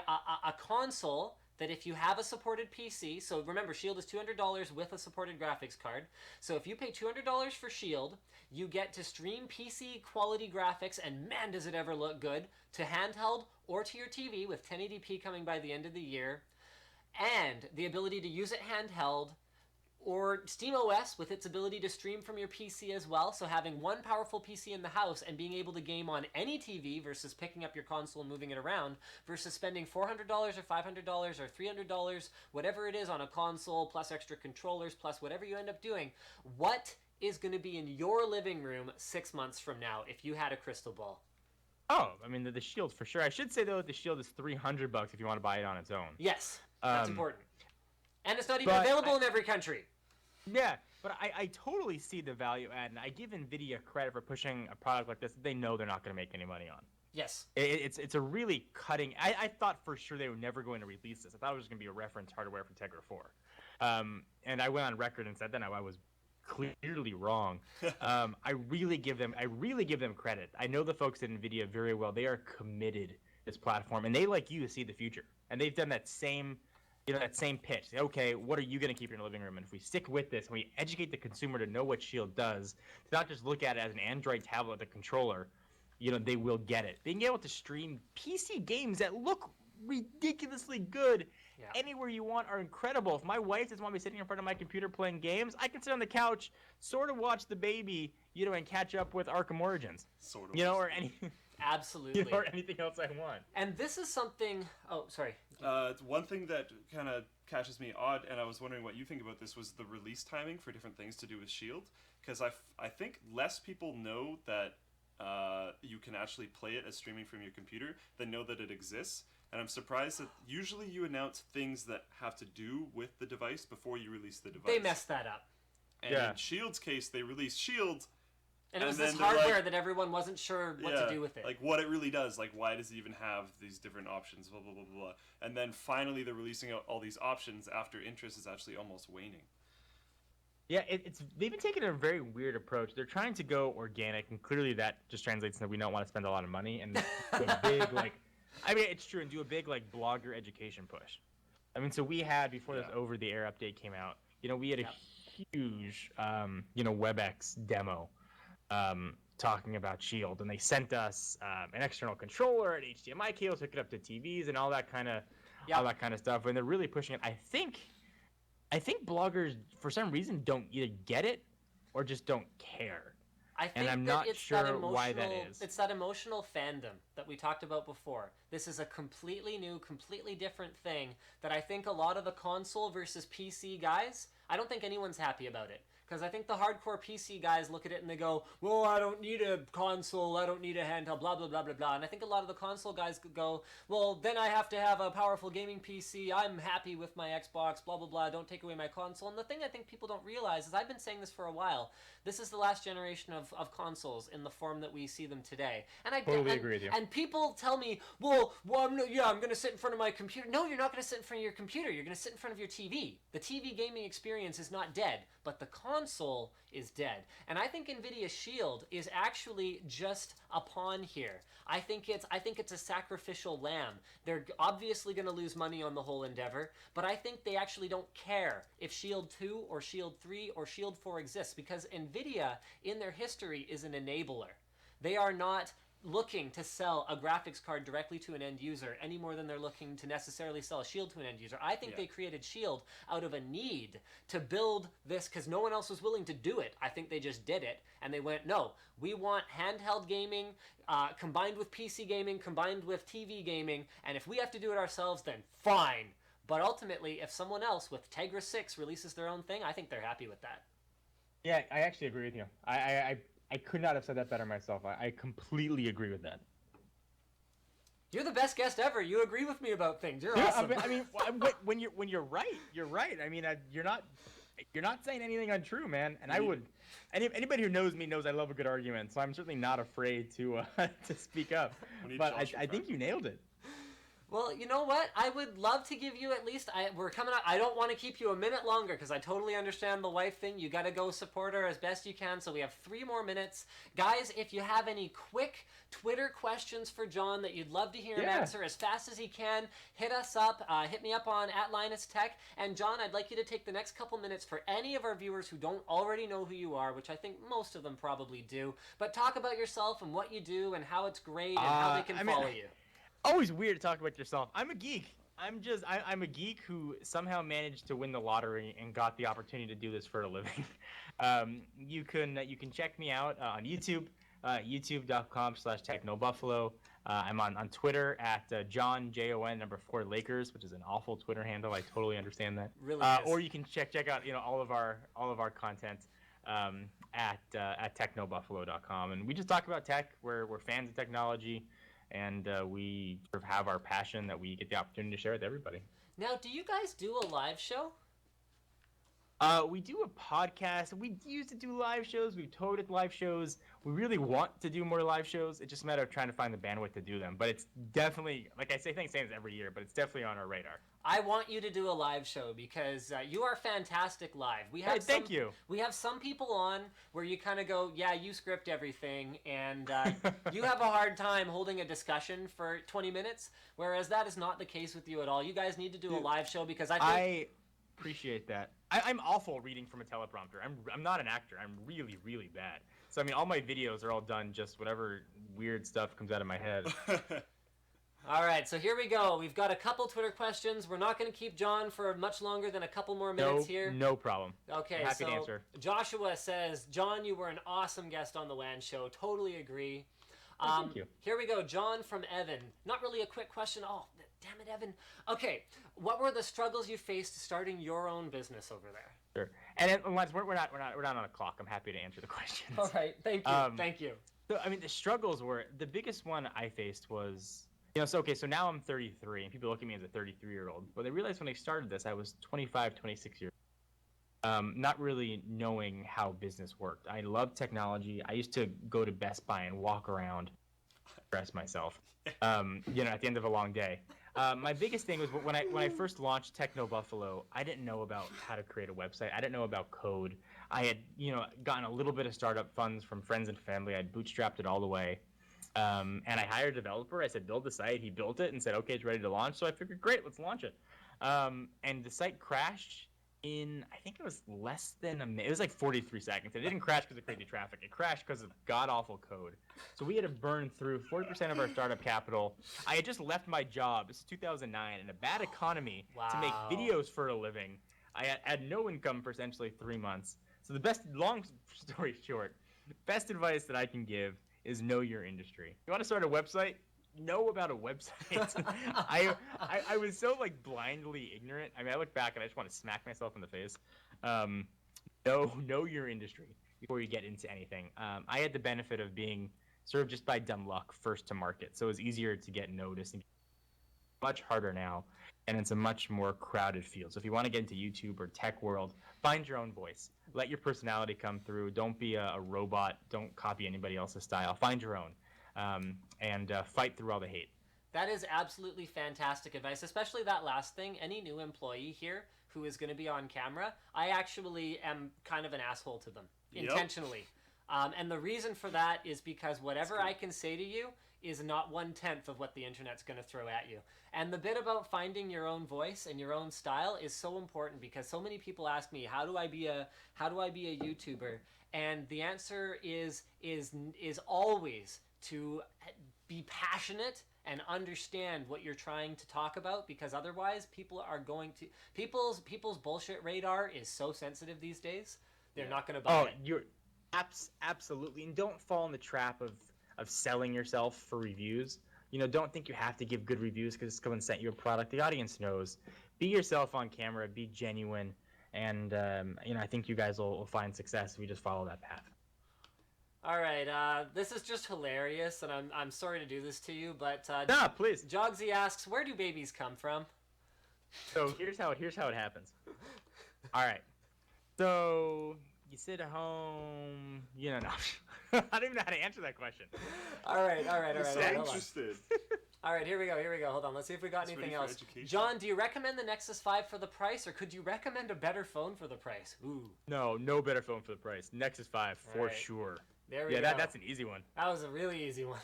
[SPEAKER 1] console that if you have a supported PC, so remember, Shield is $200 with a supported graphics card. So if you pay $200 for Shield, you get to stream PC quality graphics, and man, does it ever look good, to handheld or to your TV with 1080p coming by the end of the year, and the ability to use it handheld, or SteamOS with its ability to stream from your PC as well, so having one powerful PC in the house and being able to game on any TV versus picking up your console and moving it around, versus spending $400 or $500 or $300, whatever it is, on a console, plus extra controllers, plus whatever you end up doing. What is going to be in your living room 6 months from now if you had a crystal ball?
[SPEAKER 3] Oh, I mean, the Shield for sure. I should say, though, that the Shield is $300 if you want to buy it on its own.
[SPEAKER 1] Yes, that's important. And it's not even available in every country.
[SPEAKER 3] Yeah, but I totally see the value add, and I give NVIDIA credit for pushing a product like this that they know they're not going to make any money on.
[SPEAKER 1] Yes.
[SPEAKER 3] It's a really cutting... I thought for sure they were never going to release this. I thought it was going to be a reference hardware for Tegra 4. And I went on record and said then I was clearly wrong. I really give them credit. I know the folks at NVIDIA very well. They are committed to this platform, and they, like you, see the future. And they've done that same pitch. Say, okay, what are you going to keep in your living room? And if we stick with this and we educate the consumer to know what Shield does, to not just look at it as an Android tablet, the controller, they will get it. Being able to stream PC games that look ridiculously good.
[SPEAKER 1] Yeah.
[SPEAKER 3] Anywhere you want are incredible. If my wife doesn't want me sitting in front of my computer playing games, I can sit on the couch, sort of watch the baby, and catch up with Arkham Origins.
[SPEAKER 2] Sort of.
[SPEAKER 3] Or any.
[SPEAKER 1] Absolutely.
[SPEAKER 3] Or anything else I want.
[SPEAKER 1] And this is something. Oh, sorry.
[SPEAKER 2] It's one thing that kind of catches me odd, and I was wondering what you think about this, was the release timing for different things to do with Shield. Because I think less people know that you can actually play it as streaming from your computer than know that it exists. And I'm surprised that usually you announce things that have to do with the device before you release the device.
[SPEAKER 1] They messed that up.
[SPEAKER 2] And in Shield's case, they released Shield.
[SPEAKER 1] And it was this hardware that everyone wasn't sure what to do with it.
[SPEAKER 2] Like what it really does. Like why does it even have these different options, blah, blah, blah, blah. And then finally they're releasing out all these options after interest is actually almost waning.
[SPEAKER 3] Yeah, they've been taking a very weird approach. They're trying to go organic, and clearly that just translates into we don't want to spend a lot of money and do a big it's true, and do a big blogger education push. I mean, so we had before this over-the-air update came out, we had a huge WebEx demo talking about Shield, and they sent us an external controller, an HDMI cable, hook it up to TVs, and all that kind of stuff. And they're really pushing it. I think bloggers, for some reason, don't either get it or just don't care.
[SPEAKER 1] I think
[SPEAKER 3] and I'm
[SPEAKER 1] that
[SPEAKER 3] not
[SPEAKER 1] it's
[SPEAKER 3] sure why that is.
[SPEAKER 1] It's that emotional fandom that we talked about before. This is a completely new, completely different thing that I think a lot of the console versus PC guys, I don't think anyone's happy about it. Because I think the hardcore PC guys look at it and they go, well, I don't need a console, I don't need a handheld, blah, blah, blah, blah, blah. And I think a lot of the console guys go, well, then I have to have a powerful gaming PC, I'm happy with my Xbox, blah, blah, blah, don't take away my console. And the thing I think people don't realize is I've been saying this for a while, this is the last generation of consoles in the form that we see them today. And I
[SPEAKER 3] totally agree with you.
[SPEAKER 1] And people tell me, well I'm going to sit in front of my computer. No, you're not going to sit in front of your computer, you're going to sit in front of your TV. The TV gaming experience is not dead, but the console is dead. And I think NVIDIA Shield is actually just a pawn here. I think it's a sacrificial lamb. They're obviously going to lose money on the whole endeavor, but I think they actually don't care if Shield 2 or Shield 3 or Shield 4 exists, because NVIDIA in their history is an enabler. They are not looking to sell a graphics card directly to an end user any more than they're looking to necessarily sell a Shield to an end user. I think they created Shield out of a need to build this because no one else was willing to do it. I think they just did it, and they went, no, we want handheld gaming combined with PC gaming, combined with TV gaming, and if we have to do it ourselves, then fine. But ultimately, if someone else with Tegra 6 releases their own thing, I think they're happy with that.
[SPEAKER 3] Yeah, I actually agree with you. I could not have said that better myself. I completely agree with that.
[SPEAKER 1] You're the best guest ever. You agree with me about things. You're awesome.
[SPEAKER 3] I mean, when you're right, you're right. I mean, you're not saying anything untrue, man. And I would. Anybody who knows me knows I love a good argument, so I'm certainly not afraid to speak up. But I think you nailed it.
[SPEAKER 1] Well, you know what? I would love to give you at least. We're coming up. I don't want to keep you a minute longer because I totally understand the wife thing. You got to go support her as best you can. So we have 3 more minutes, guys. If you have any quick Twitter questions for Jon that you'd love to hear him answer as fast as he can, hit us up. Hit me up on @LinusTech. And Jon, I'd like you to take the next couple minutes for any of our viewers who don't already know who you are, which I think most of them probably do. But talk about yourself and what you do and how it's great and how they can follow you.
[SPEAKER 3] Always weird to talk about yourself. I'm a geek. I'm a geek who somehow managed to win the lottery and got the opportunity to do this for a living. You can check me out on YouTube, youtube.com/TechnoBuffalo. I'm on Twitter at Jon 4 Lakers, which is an awful Twitter handle. I totally understand that.
[SPEAKER 1] Really
[SPEAKER 3] or you can check out all of our content at TechnoBuffalo.com, and we just talk about tech. We're fans of technology. And we sort of have our passion that we get the opportunity to share with everybody.
[SPEAKER 1] Now, do you guys do a live show?
[SPEAKER 3] We do a podcast. We used to do live shows. We've toured live shows. We really want to do more live shows. It's just a matter of trying to find the bandwidth to do them. But it's definitely, like I say things every year, but it's definitely on our radar.
[SPEAKER 1] I want you to do a live show because you are fantastic live.
[SPEAKER 3] Thank you.
[SPEAKER 1] We have some people on where you kind of go, yeah, you script everything, and you have a hard time holding a discussion for 20 minutes, whereas that is not the case with you at all. You guys need to do a live show because I
[SPEAKER 3] appreciate that. I'm awful reading from a teleprompter. I'm not an actor. I'm really, really bad. So, I mean, all my videos are all done just whatever weird stuff comes out of my head.
[SPEAKER 1] All right, so here we go. We've got a couple Twitter questions. We're not going to keep John for much longer than a couple more minutes here.
[SPEAKER 3] No problem.
[SPEAKER 1] Okay,
[SPEAKER 3] I'm happy
[SPEAKER 1] so
[SPEAKER 3] to answer.
[SPEAKER 1] Joshua says, John, you were an awesome guest on the WAN Show. Totally agree.
[SPEAKER 3] Thank you.
[SPEAKER 1] Here we go. John from Evan. Not really a quick question. Oh, damn it, Evan. Okay, what were the struggles you faced starting your own business over there?
[SPEAKER 3] Sure. And we're not on a clock. I'm happy to answer the questions.
[SPEAKER 1] All right, thank you. Thank you.
[SPEAKER 3] So I mean, the struggles were the biggest one I faced was. So now I'm 33, and people look at me as a 33-year-old. But they realized when I started this, I was 25, 26 years old. Not really knowing how business worked. I love technology. I used to go to Best Buy and walk around, stress myself, at the end of a long day. My biggest thing was when I first launched TechnoBuffalo, I didn't know about how to create a website. I didn't know about code. I had, gotten a little bit of startup funds from friends and family. I'd bootstrapped it all the way. And I hired a developer. I said, build the site. He built it and said, okay, it's ready to launch. So I figured, great, let's launch it. And the site crashed in, I think it was less than a minute. It was like 43 seconds. It didn't crash because of crazy traffic. It crashed because of god-awful code. So we had to burn through 40% of our startup capital. I had just left my job. This is 2009, in a bad economy to make videos for a living. I had no income for essentially 3 months. So long story short, best advice that I can give is know your industry. You want to start a website? Know about a website. I was so blindly ignorant. I mean, I look back and I just want to smack myself in the face. Know your industry before you get into anything. I had the benefit of being sort of just by dumb luck first to market, so it was easier to get noticed. And much harder now, and it's a much more crowded field. So if you want to get into YouTube or tech world, find your own voice. Let your personality come through. Don't be a robot. Don't copy anybody else's style. Find your own, and fight through all the hate.
[SPEAKER 1] That is absolutely fantastic advice, especially that last thing. Any new employee here who is going to be on camera, I actually am kind of an asshole to them, intentionally. And the reason for that is because whatever I can say to you is not 1/10 of what the internet's going to throw at you. And the bit about finding your own voice and your own style is so important, because so many people ask me, how do I be a YouTuber? And the answer is always to be passionate and understand what you're trying to talk about, because otherwise people's bullshit radar is so sensitive these days. They're not going to buy it.
[SPEAKER 3] You're absolutely, and don't fall in the trap of selling yourself for reviews. Don't think you have to give good reviews because someone sent you a product. The audience knows. Be yourself on camera. Be genuine, and I think you guys will find success if you just follow that path.
[SPEAKER 1] All right, this is just hilarious, and I'm sorry to do this to you, but
[SPEAKER 3] please.
[SPEAKER 1] Jogsy asks, where do babies come from?
[SPEAKER 3] So here's how it happens. All right, so you sit at home, no. I don't even know how to answer that question.
[SPEAKER 1] All right.
[SPEAKER 2] I'm so interested.
[SPEAKER 1] All right, here we go. Hold on. Let's see if we got anything else. John, do you recommend the Nexus 5 for the price, or could you recommend a better phone for the price? Ooh.
[SPEAKER 3] No better phone for the price. Nexus 5 for sure.
[SPEAKER 1] There we go.
[SPEAKER 3] That's an easy one.
[SPEAKER 1] That was a really easy one.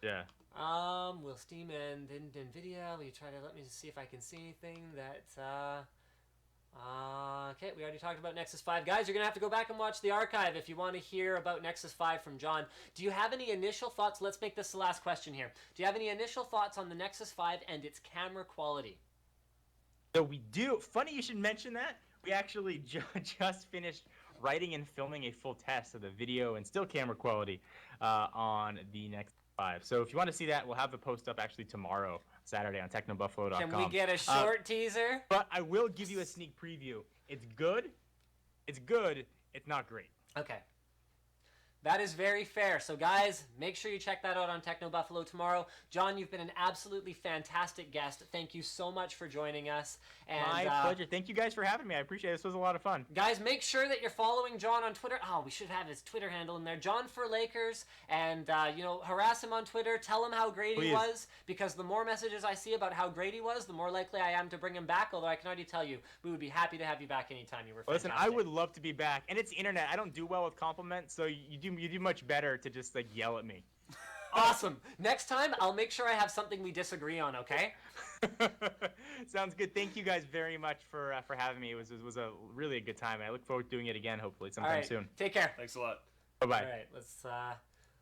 [SPEAKER 3] Yeah.
[SPEAKER 1] Will Steam and NVIDIA, will you try to let me see if I can see anything that, okay, we already talked about Nexus 5. Guys, you're going to have to go back and watch the archive if you want to hear about Nexus 5 from John. Do you have any initial thoughts? Let's make this the last question here. Do you have any initial thoughts on the Nexus 5 and its camera quality?
[SPEAKER 3] So we do. Funny you should mention that. We actually just finished writing and filming a full test of the video and still camera quality on the Nexus 5. So if you want to see that, we'll have the post up actually tomorrow, Saturday, on TechnoBuffalo.com.
[SPEAKER 1] Can we get a short teaser?
[SPEAKER 3] But I will give you a sneak preview. It's good. It's not great.
[SPEAKER 1] Okay. That is very fair. So guys, make sure you check that out on TechnoBuffalo tomorrow. John, you've been an absolutely fantastic guest. Thank you so much for joining us. And,
[SPEAKER 3] my pleasure. Thank you guys for having me. I appreciate it. This was a lot of fun.
[SPEAKER 1] Guys, make sure that you're following John on Twitter. Oh, we should have his Twitter handle in there. John for Lakers. And, harass him on Twitter. Tell him how great he was. Because the more messages I see about how great he was, the more likely I am to bring him back. Although I can already tell you, we would be happy to have you back anytime. You were fantastic.
[SPEAKER 3] Listen, I would love to be back. And it's the internet. I don't do well with compliments, so you do much better to just yell at me.
[SPEAKER 1] Awesome. Next time, I'll make sure I have something we disagree on, okay?
[SPEAKER 3] Sounds good. Thank you guys very much for having me. It was a really a good time. I look forward to doing it again, hopefully sometime soon.
[SPEAKER 1] Take care.
[SPEAKER 2] Thanks a lot.
[SPEAKER 3] Bye-bye.
[SPEAKER 1] All right,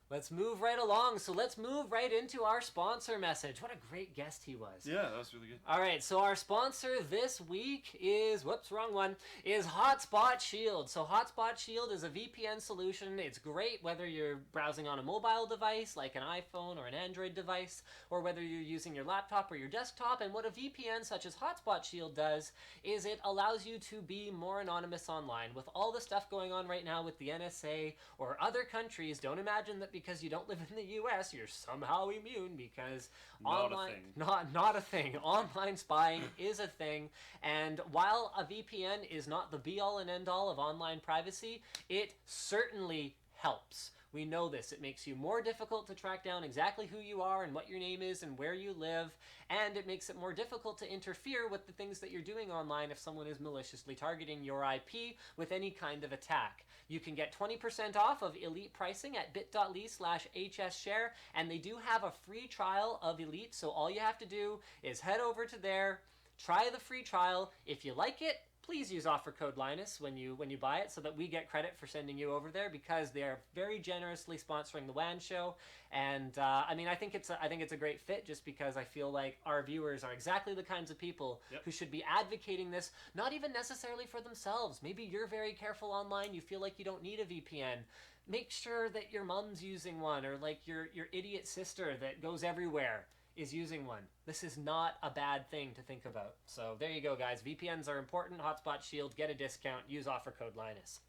[SPEAKER 1] Let's move right along. So let's move right into our sponsor message. What a great guest he was.
[SPEAKER 2] Yeah, that was really good.
[SPEAKER 1] All right, so our sponsor this week is, whoops, wrong one, is Hotspot Shield. So Hotspot Shield is a VPN solution. It's great whether you're browsing on a mobile device like an iPhone or an Android device, or whether you're using your laptop or your desktop. And what a VPN such as Hotspot Shield does is it allows you to be more anonymous online. With all the stuff going on right now with the NSA or other countries, don't imagine that because you don't live in the US, you're somehow immune, because
[SPEAKER 2] Not
[SPEAKER 1] online,
[SPEAKER 2] a thing.
[SPEAKER 1] not a thing. Online spying is a thing, and while a VPN is not the be-all and end-all of online privacy, it certainly helps. We know this. It makes you more difficult to track down exactly who you are and what your name is and where you live, and it makes it more difficult to interfere with the things that you're doing online if someone is maliciously targeting your IP with any kind of attack. You can get 20% off of Elite pricing at bit.ly/hsshare, and they do have a free trial of Elite, so all you have to do is head over to there, try the free trial. If you like it, please use offer code Linus when you buy it, so that we get credit for sending you over there, because they are very generously sponsoring the WAN Show. And I mean, I think it's a great fit, just because I feel like our viewers are exactly the kinds of people who should be advocating this, not even necessarily for themselves. Maybe you're very careful online, you feel like you don't need a VPN. Make sure that your mom's using one, or like your idiot sister that goes everywhere is using one. This is not a bad thing to think about. So there you go, guys. VPNs are important. Hotspot Shield, get a discount. Use offer code Linus.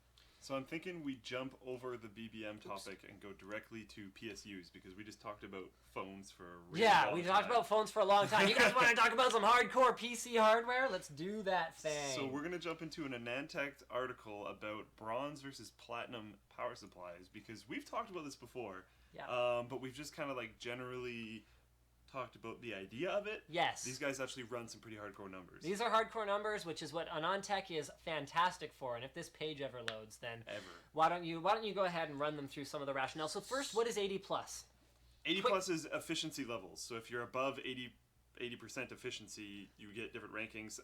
[SPEAKER 2] So I'm thinking we jump over the BBM topic and go directly to PSUs, because we just talked about phones for a really long
[SPEAKER 1] We talked
[SPEAKER 2] time.
[SPEAKER 1] about phones for a long time. You guys want to talk about some hardcore PC hardware? Let's do that thing.
[SPEAKER 2] So we're going to jump into an Anantech article about bronze versus platinum power supplies, because we've talked about this before, but we've just kind of like generally talked about the idea of it.
[SPEAKER 1] Yes.
[SPEAKER 2] These guys actually run some pretty hardcore numbers.
[SPEAKER 1] These are hardcore numbers, which is what Anantech is fantastic for. And if this page ever loads, then why don't you go ahead and run them through some of the rationale. So first, what is 80 plus?
[SPEAKER 2] 80 plus is efficiency levels. So if you're above 80% efficiency, you get different rankings.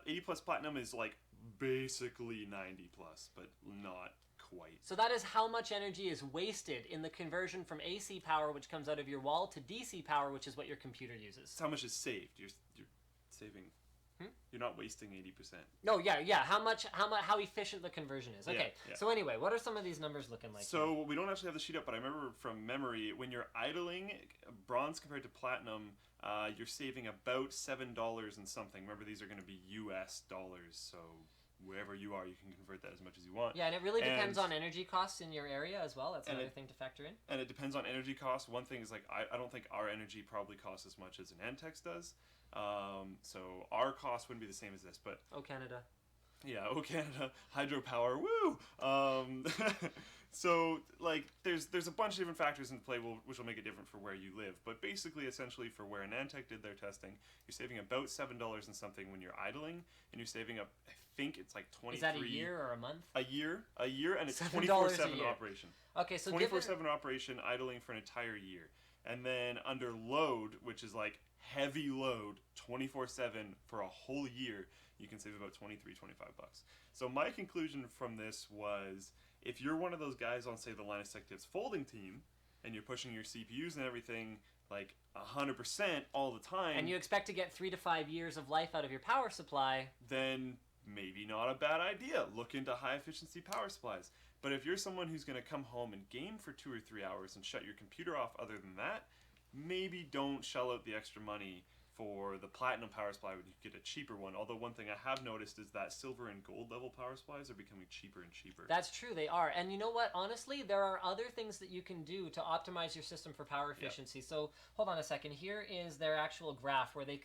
[SPEAKER 2] 80 plus platinum is like basically 90 plus, but not quite.
[SPEAKER 1] So that is how much energy is wasted in the conversion from AC power, which comes out of your wall, to DC power, which is what your computer uses.
[SPEAKER 2] It's how much is saved. You're saving. You're not wasting 80%.
[SPEAKER 1] No, how efficient the conversion is. Okay.
[SPEAKER 2] Yeah.
[SPEAKER 1] So anyway, what are some of these numbers looking like?
[SPEAKER 2] So we don't actually have the sheet up, but I remember from memory, when you're idling, bronze compared to platinum, you're saving about $7 and something. Remember, these are going to be US dollars, so wherever you are, you can convert that as much as you want.
[SPEAKER 1] Yeah, and it really depends on energy costs in your area as well. That's another thing to factor in.
[SPEAKER 2] And it depends on energy costs. One thing is, like, I don't think our energy probably costs as much as an Anantech's does. So our cost wouldn't be the same as this, but...
[SPEAKER 1] Oh, Canada.
[SPEAKER 2] Yeah, oh, Canada. Hydropower, woo! So, like, there's a bunch of different factors into play which will make it different for where you live. But basically, essentially, for where Anantech did their testing, you're saving about $7 and something when you're idling, and you're saving up, I think it's like 23...
[SPEAKER 1] Is that a year or a month?
[SPEAKER 2] A year, and it's
[SPEAKER 1] $7
[SPEAKER 2] 24/7 operation.
[SPEAKER 1] Okay, so
[SPEAKER 2] 24/7 operation, idling for an entire year. And then under load, which is like heavy load, 24/7 for a whole year, you can save about $23-25. So my conclusion from this was, if you're one of those guys on, say, the Linus Tech Tips folding team, and you're pushing your CPUs and everything like 100% all the time,
[SPEAKER 1] and you expect to get 3 to 5 years of life out of your power supply,
[SPEAKER 2] then maybe not a bad idea. Look into high efficiency power supplies. But if you're someone who's going to come home and game for 2 or 3 hours and shut your computer off other than that, maybe don't shell out the extra money for the platinum power supply when you get a cheaper one. Although one thing I have noticed is that silver and gold level power supplies are becoming cheaper and cheaper.
[SPEAKER 1] That's true, they are. And you know what? Honestly, there are other things that you can do to optimize your system for power efficiency. Yep. So hold on a second. Here is their actual graph where they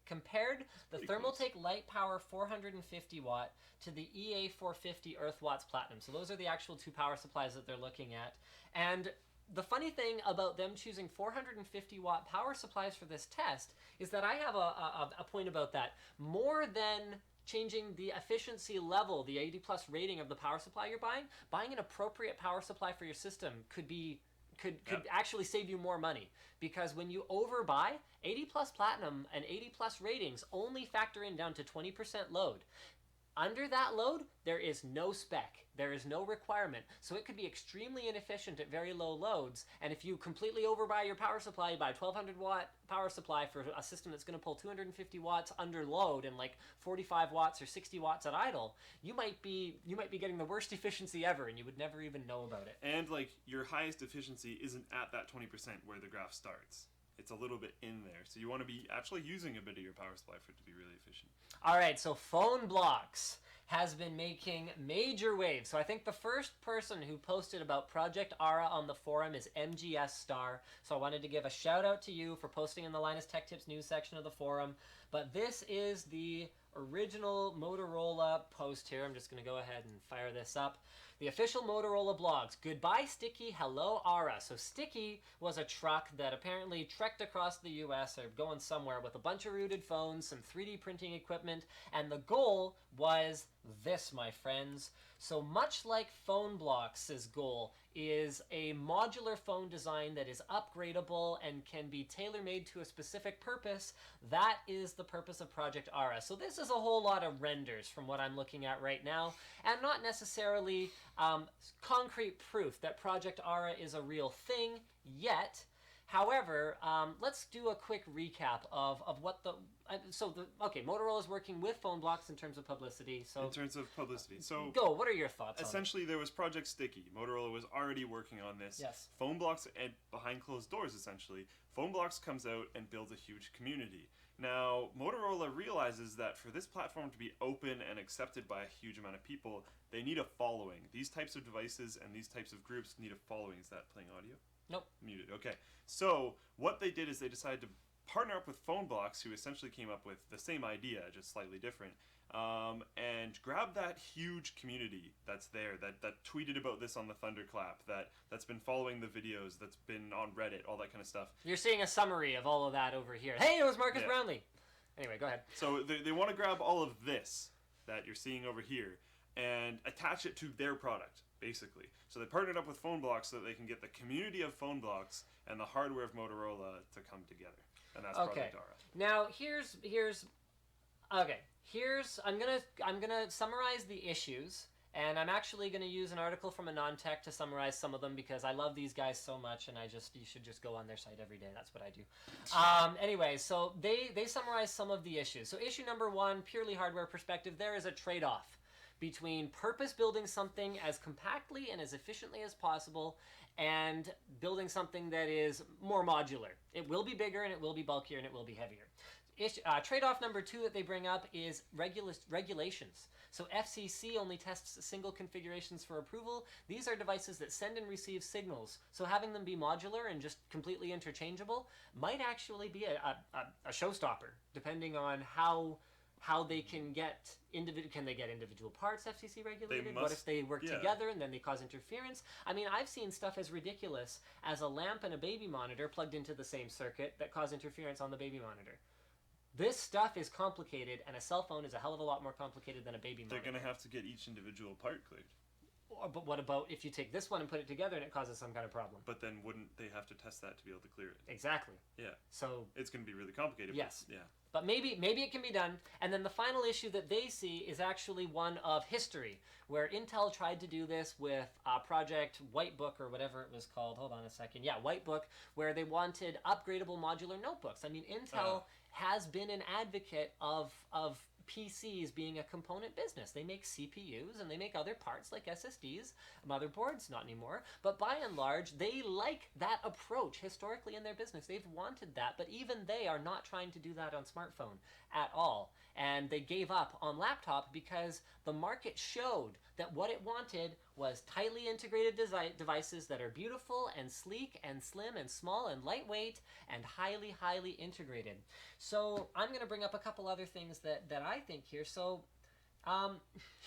[SPEAKER 1] compared the Thermaltake Light Power 450 watt to the EA 450 Earth Watts Platinum. So those are the actual two power supplies that they're looking at. And the funny thing about them choosing 450 watt power supplies for this test is that I have a point about that. More than changing the efficiency level, the 80 plus rating of the power supply you're buying an appropriate power supply for your system could actually save you more money. Because when you overbuy, 80 plus platinum and 80 plus ratings only factor in down to 20% load. Under that load, there is no spec. There is no requirement. So it could be extremely inefficient at very low loads. And if you completely overbuy your power supply, you buy a 1200 watt power supply for a system that's going to pull 250 watts under load and like 45 watts or 60 watts at idle, you might be getting the worst efficiency ever, and you would never even know about it.
[SPEAKER 2] And like your highest efficiency isn't at that 20% where the graph starts. It's a little bit in there. So you want to be actually using a bit of your power supply for it to be really efficient.
[SPEAKER 1] All right, so Phonebloks has been making major waves. So I think the first person who posted about Project Ara on the forum is MGS Star. So I wanted to give a shout out to you for posting in the Linus Tech Tips news section of the forum. But this is the original Motorola post here. I'm just going to go ahead and fire this up. The official Motorola blogs. Goodbye, Sticky. Hello, Ara. So Sticky was a truck that apparently trekked across the U.S. or going somewhere with a bunch of rooted phones, some 3D printing equipment, and the goal was this, my friends. So much like Phonebloks' goal is a modular phone design that is upgradable and can be tailor-made to a specific purpose, that is the purpose of Project Ara. So this is a whole lot of renders from what I'm looking at right now, and not necessarily concrete proof that Project Ara is a real thing yet. However, let's do a quick recap of what the... Okay, Motorola is working with Phonebloks in terms of publicity. So
[SPEAKER 2] in terms of publicity. So
[SPEAKER 1] go, what are your thoughts
[SPEAKER 2] essentially, there was Project Sticky. Motorola was already working on this.
[SPEAKER 1] Yes.
[SPEAKER 2] Phonebloks, and behind closed doors, essentially. Phonebloks comes out and builds a huge community. Now, Motorola realizes that for this platform to be open and accepted by a huge amount of people, they need a following. These types of devices and these types of groups need a following. Is that playing audio?
[SPEAKER 1] Nope.
[SPEAKER 2] Muted. Okay. So what they did is they decided to partner up with Phonebloks, who essentially came up with the same idea, just slightly different, and grab that huge community that's there, that tweeted about this on the Thunderclap, that's been following the videos, that's been on Reddit, all that kind of stuff.
[SPEAKER 1] You're seeing a summary of all of that over here. Hey, it was Marcus Brownlee. Anyway, go ahead.
[SPEAKER 2] So they want to grab all of this that you're seeing over here and attach it to their product, basically. So they partnered up with Phonebloks so that they can get the community of Phonebloks and the hardware of Motorola to come together. And that's Project Ara.
[SPEAKER 1] Now here's I'm gonna summarize the issues, and I'm actually gonna use an article from a non-tech to summarize some of them because I love these guys so much, and you should just go on their site every day. That's what I do. Anyway, so they summarize some of the issues. So issue number one, purely hardware perspective, there is a trade-off between purpose building something as compactly and as efficiently as possible and building something that is more modular. It will be bigger and it will be bulkier and it will be heavier. Trade-off number two that they bring up is regulations. So FCC only tests single configurations for approval. These are devices that send and receive signals. So having them be modular and just completely interchangeable might actually be a showstopper, depending on how they can get individual parts FCC regulated? What if they work together and then they cause interference? I mean, I've seen stuff as ridiculous as a lamp and a baby monitor plugged into the same circuit that cause interference on the baby monitor. This stuff is complicated, and a cell phone is a hell of a lot more complicated than a baby monitor.
[SPEAKER 2] They're going to have to get each individual part cleared.
[SPEAKER 1] But what about if you take this one and put it together and it causes some kind of problem?
[SPEAKER 2] But then wouldn't they have to test that to be able to clear it?
[SPEAKER 1] Exactly.
[SPEAKER 2] Yeah.
[SPEAKER 1] So
[SPEAKER 2] it's going to be really complicated.
[SPEAKER 1] Yes.
[SPEAKER 2] But, yeah.
[SPEAKER 1] But maybe it can be done. And then the final issue that they see is actually one of history, where Intel tried to do this with Project Whitebook or whatever it was called. Hold on a second. Yeah, Whitebook, where they wanted upgradable modular notebooks. I mean, Intel has been an advocate of PCs being a component business. They make CPUs and they make other parts like SSDs, motherboards, not anymore. But by and large, they like that approach historically in their business. They've wanted that, but even they are not trying to do that on smartphone at all. And they gave up on laptop because the market showed that what it wanted was tightly integrated devices that are beautiful and sleek and slim and small and lightweight and highly, highly integrated. So I'm going to bring up a couple other things that I think here. So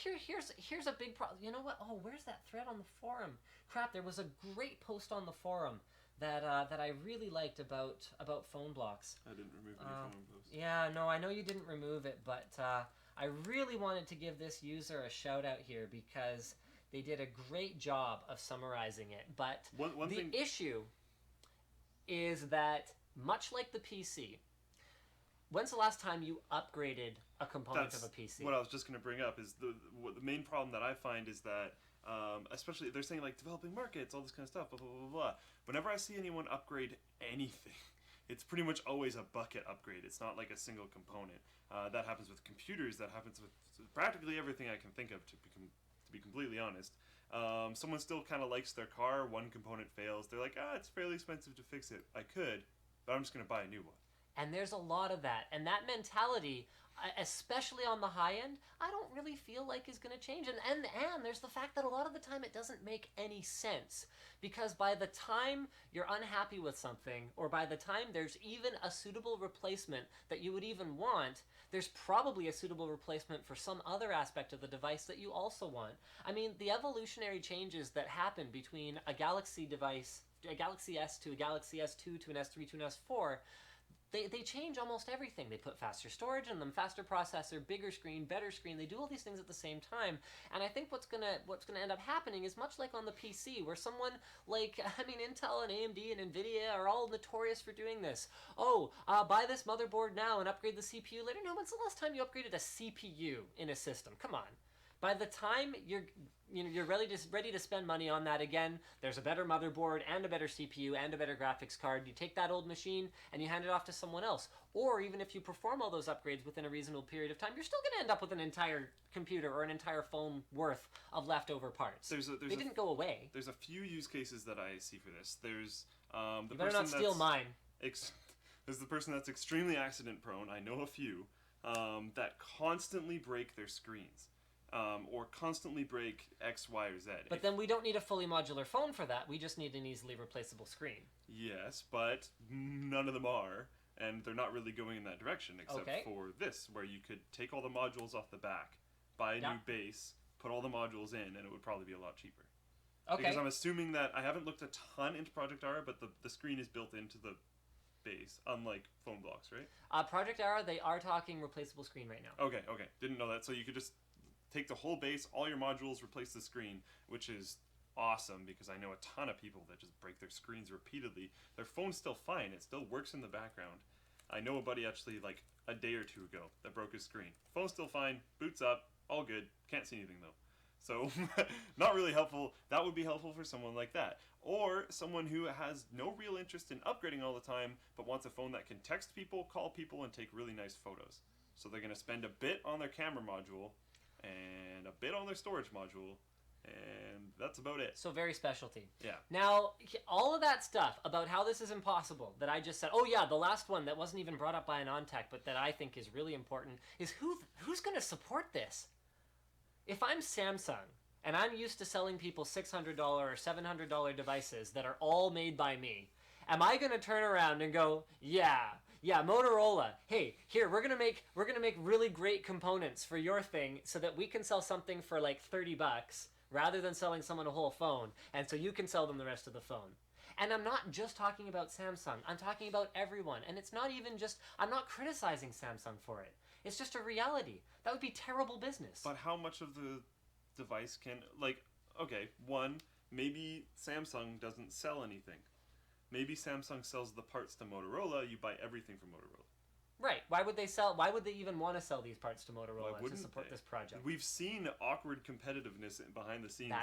[SPEAKER 1] here's a big problem. You know what? Oh, where's that thread on the forum? Crap, there was a great post on the forum that I really liked about Phonebloks.
[SPEAKER 2] I didn't remove any Phonebloks.
[SPEAKER 1] Yeah, no, I know you didn't remove it, but I really wanted to give this user a shout out here because they did a great job of summarizing it. But the issue is that, much like the PC, When's the last time you upgraded a component of a PC?
[SPEAKER 2] What I was just going to bring up is the main problem that I find is that, especially they're saying like developing markets, all this kind of stuff, blah, blah, blah, blah. Whenever I see anyone upgrade anything, it's pretty much always a bucket upgrade. It's not like a single component. That happens with computers. That happens with practically everything I can think of, to be completely honest. Someone still kind of likes their car. One component fails. They're like, it's fairly expensive to fix it. I could, but I'm just going to buy a new one.
[SPEAKER 1] And there's a lot of that. And that mentality, especially on the high end, I don't really feel like is going to change. And there's the fact that a lot of the time it doesn't make any sense. Because by the time you're unhappy with something, or by the time there's even a suitable replacement that you would even want, there's probably a suitable replacement for some other aspect of the device that you also want. I mean, the evolutionary changes that happen between a Galaxy device, a Galaxy S to a Galaxy S2 to an S3 to an S4, they change almost everything. They put faster storage in them, faster processor, bigger screen, better screen. They do all these things at the same time. And I think what's gonna end up happening is much like on the PC, where someone like, Intel and AMD and Nvidia are all notorious for doing this. Buy this motherboard now and upgrade the CPU later. No, when's the last time you upgraded a CPU in a system? Come on. By the time you're ready to spend money on that again, there's a better motherboard and a better CPU and a better graphics card. You take that old machine and you hand it off to someone else. Or even if you perform all those upgrades within a reasonable period of time, you're still going to end up with an entire computer or an entire phone worth of leftover parts. They didn't go away.
[SPEAKER 2] There's a few use cases that I see for this. There's
[SPEAKER 1] you better not steal mine.
[SPEAKER 2] There's the person that's extremely accident prone. I know a few that constantly break their screens. Or constantly break X, Y, or Z.
[SPEAKER 1] But then we don't need a fully modular phone for that. We just need an easily replaceable screen.
[SPEAKER 2] Yes, but none of them are, and they're not really going in that direction, except for this, where you could take all the modules off the back, buy a new base, put all the modules in, and it would probably be a lot cheaper.
[SPEAKER 1] Okay.
[SPEAKER 2] Because I'm assuming that, I haven't looked a ton into Project Ara, but the screen is built into the base, unlike Phonebloks, right?
[SPEAKER 1] Project Ara, they are talking replaceable screen right now.
[SPEAKER 2] Okay. Didn't know that, so you could just take the whole base, all your modules, replace the screen, which is awesome because I know a ton of people that just break their screens repeatedly. Their phone's still fine. It still works in the background. I know a buddy actually like a day or two ago that broke his screen. Phone's still fine, boots up, all good. Can't see anything though. So not really helpful. That would be helpful for someone like that. Or someone who has no real interest in upgrading all the time but wants a phone that can text people, call people, and take really nice photos. So they're going to spend a bit on their camera module and a bit on their storage module, and that's about it.
[SPEAKER 1] So very specialty.
[SPEAKER 2] Yeah.
[SPEAKER 1] Now, all of that stuff about how this is impossible that I just said, the last one that wasn't even brought up by an on-tech, but that I think is really important, is who's going to support this? If I'm Samsung, and I'm used to selling people $600 or $700 devices that are all made by me, am I going to turn around and go, yeah, Motorola, hey, here, we're gonna make really great components for your thing so that we can sell something for like $30 rather than selling someone a whole phone, and so you can sell them the rest of the phone. And I'm not just talking about Samsung, I'm talking about everyone. And it's not even just, I'm not criticizing Samsung for it. It's just a reality. That would be terrible business.
[SPEAKER 2] But how much of the device can, one, maybe Samsung doesn't sell anything. Maybe Samsung sells the parts to Motorola, you buy everything from Motorola.
[SPEAKER 1] Right. Why would they even want to sell these parts to Motorola to support this project?
[SPEAKER 2] We've seen awkward competitiveness behind the scenes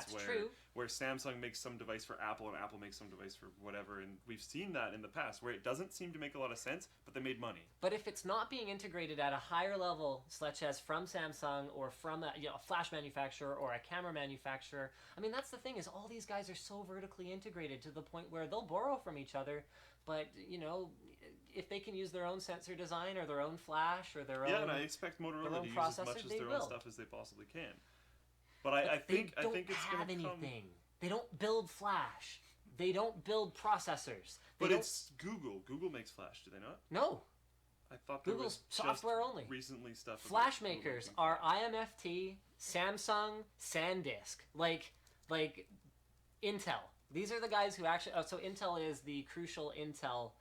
[SPEAKER 2] where Samsung makes some device for Apple and Apple makes some device for whatever, and we've seen that in the past where it doesn't seem to make a lot of sense, but they made money.
[SPEAKER 1] But if it's not being integrated at a higher level, such as from Samsung or from a flash manufacturer or a camera manufacturer, that's the thing, is all these guys are so vertically integrated to the point where they'll borrow from each other, but if they can use their own sensor design or their own flash or their own...
[SPEAKER 2] Yeah, and I expect Motorola to use as much as their own stuff as they possibly can. But I think it's going to come...
[SPEAKER 1] They don't build flash. They don't build processors.
[SPEAKER 2] It's Google. Google makes flash, do they not?
[SPEAKER 1] No.
[SPEAKER 2] I thought
[SPEAKER 1] Google's software only.
[SPEAKER 2] Recently stuff.
[SPEAKER 1] Flash makers are IMFT, Samsung, SanDisk, like Intel. These are the guys who actually... so Intel is the crucial Intel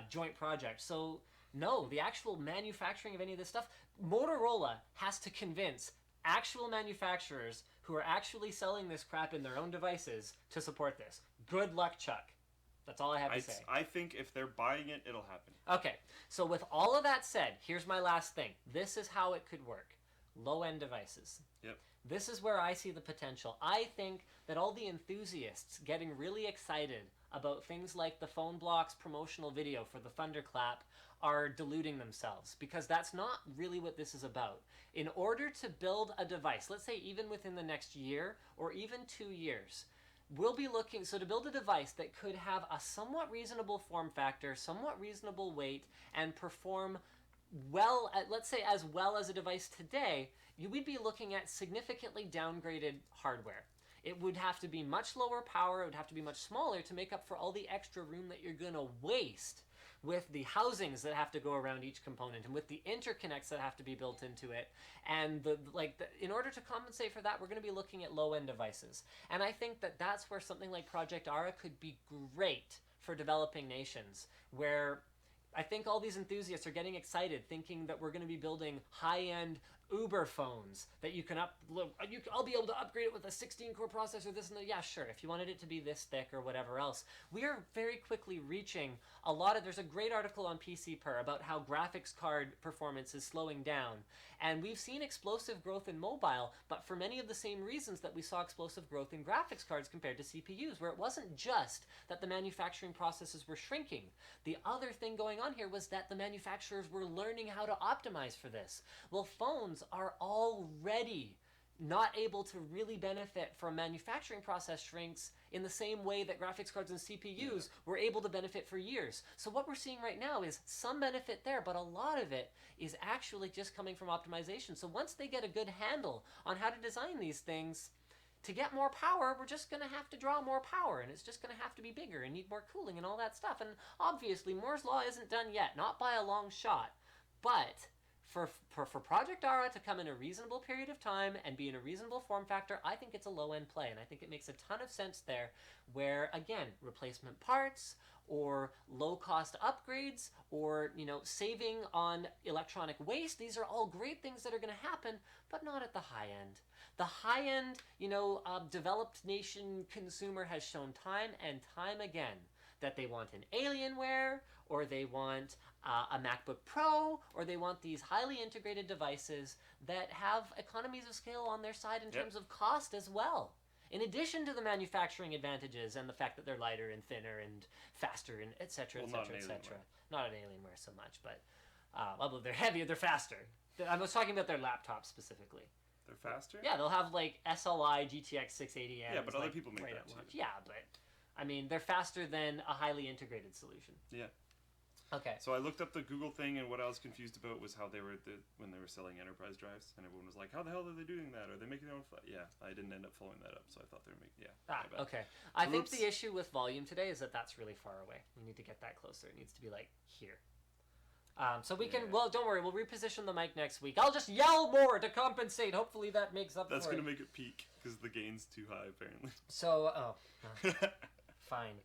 [SPEAKER 1] joint project. So no, the actual manufacturing of any of this stuff, Motorola has to convince actual manufacturers who are actually selling this crap in their own devices to support this. Good luck, Chuck. That's all I have to say.
[SPEAKER 2] I think if they're buying it, it'll happen.
[SPEAKER 1] Okay, so with all of that said, here's my last thing. This is how it could work. Low-end devices.
[SPEAKER 2] Yep.
[SPEAKER 1] This is where I see the potential. I think that all the enthusiasts getting really excited about things like the Phonebloks promotional video for the Thunderclap are deluding themselves, because that's not really what this is about. In order to build a device, let's say even within the next year or even 2 years, we'll be looking, so to build a device that could have a somewhat reasonable form factor, somewhat reasonable weight, and perform well, let's say as well as a device today, we'd be looking at significantly downgraded hardware. It would have to be much lower power, it would have to be much smaller to make up for all the extra room that you're going to waste with the housings that have to go around each component and with the interconnects that have to be built into it. And in order to compensate for that, we're going to be looking at low-end devices. And I think that that's where something like Project Ara could be great for developing nations, where I think all these enthusiasts are getting excited thinking that we're going to be building high-end Uber phones that you can I'll be able to upgrade it with a 16-core processor, this and that. Yeah, sure, if you wanted it to be this thick or whatever else. We are very quickly reaching there's a great article on PCPer about how graphics card performance is slowing down. And we've seen explosive growth in mobile, but for many of the same reasons that we saw explosive growth in graphics cards compared to CPUs, where it wasn't just that the manufacturing processes were shrinking. The other thing going on here was that the manufacturers were learning how to optimize for this. Well, phones are already not able to really benefit from manufacturing process shrinks in the same way that graphics cards and CPUs were able to benefit for years. So what we're seeing right now is some benefit there, but a lot of it is actually just coming from optimization. So once they get a good handle on how to design these things, to get more power, we're just going to have to draw more power, and it's just going to have to be bigger and need more cooling and all that stuff. And obviously, Moore's Law isn't done yet, not by a long shot, but for Project Ara to come in a reasonable period of time and be in a reasonable form factor, I think it's a low-end play, and I think it makes a ton of sense there, where, again, replacement parts or low-cost upgrades or, saving on electronic waste, these are all great things that are going to happen, but not at the high end. The high-end, developed nation consumer has shown time and time again that they want an Alienware, or they want a MacBook Pro, or they want these highly integrated devices that have economies of scale on their side in terms of cost as well. In addition to the manufacturing advantages and the fact that they're lighter and thinner and faster and et cetera, et cetera, et cetera. Not an Alienware so much, but although they're heavier, they're faster. I was talking about their laptops specifically.
[SPEAKER 2] They're faster?
[SPEAKER 1] Yeah, they'll have like SLI GTX 680M.
[SPEAKER 2] Yeah, but other people make that too.
[SPEAKER 1] Yeah, but I mean, they're faster than a highly integrated solution.
[SPEAKER 2] Yeah.
[SPEAKER 1] Okay.
[SPEAKER 2] So I looked up the Google thing, and what I was confused about was how they were when they were selling enterprise drives, and everyone was like, "How the hell are they doing that? Are they making their own?" Yeah, I didn't end up following that up, so I thought they were making. Yeah.
[SPEAKER 1] Okay. I think the issue with volume today is that that's really far away. We need to get that closer. It needs to be like here. So we can. Well, don't worry. We'll reposition the mic next week. I'll just yell more to compensate. Hopefully that makes up.
[SPEAKER 2] That's
[SPEAKER 1] for
[SPEAKER 2] gonna make it peak because the gain's too high apparently.
[SPEAKER 1] So fine.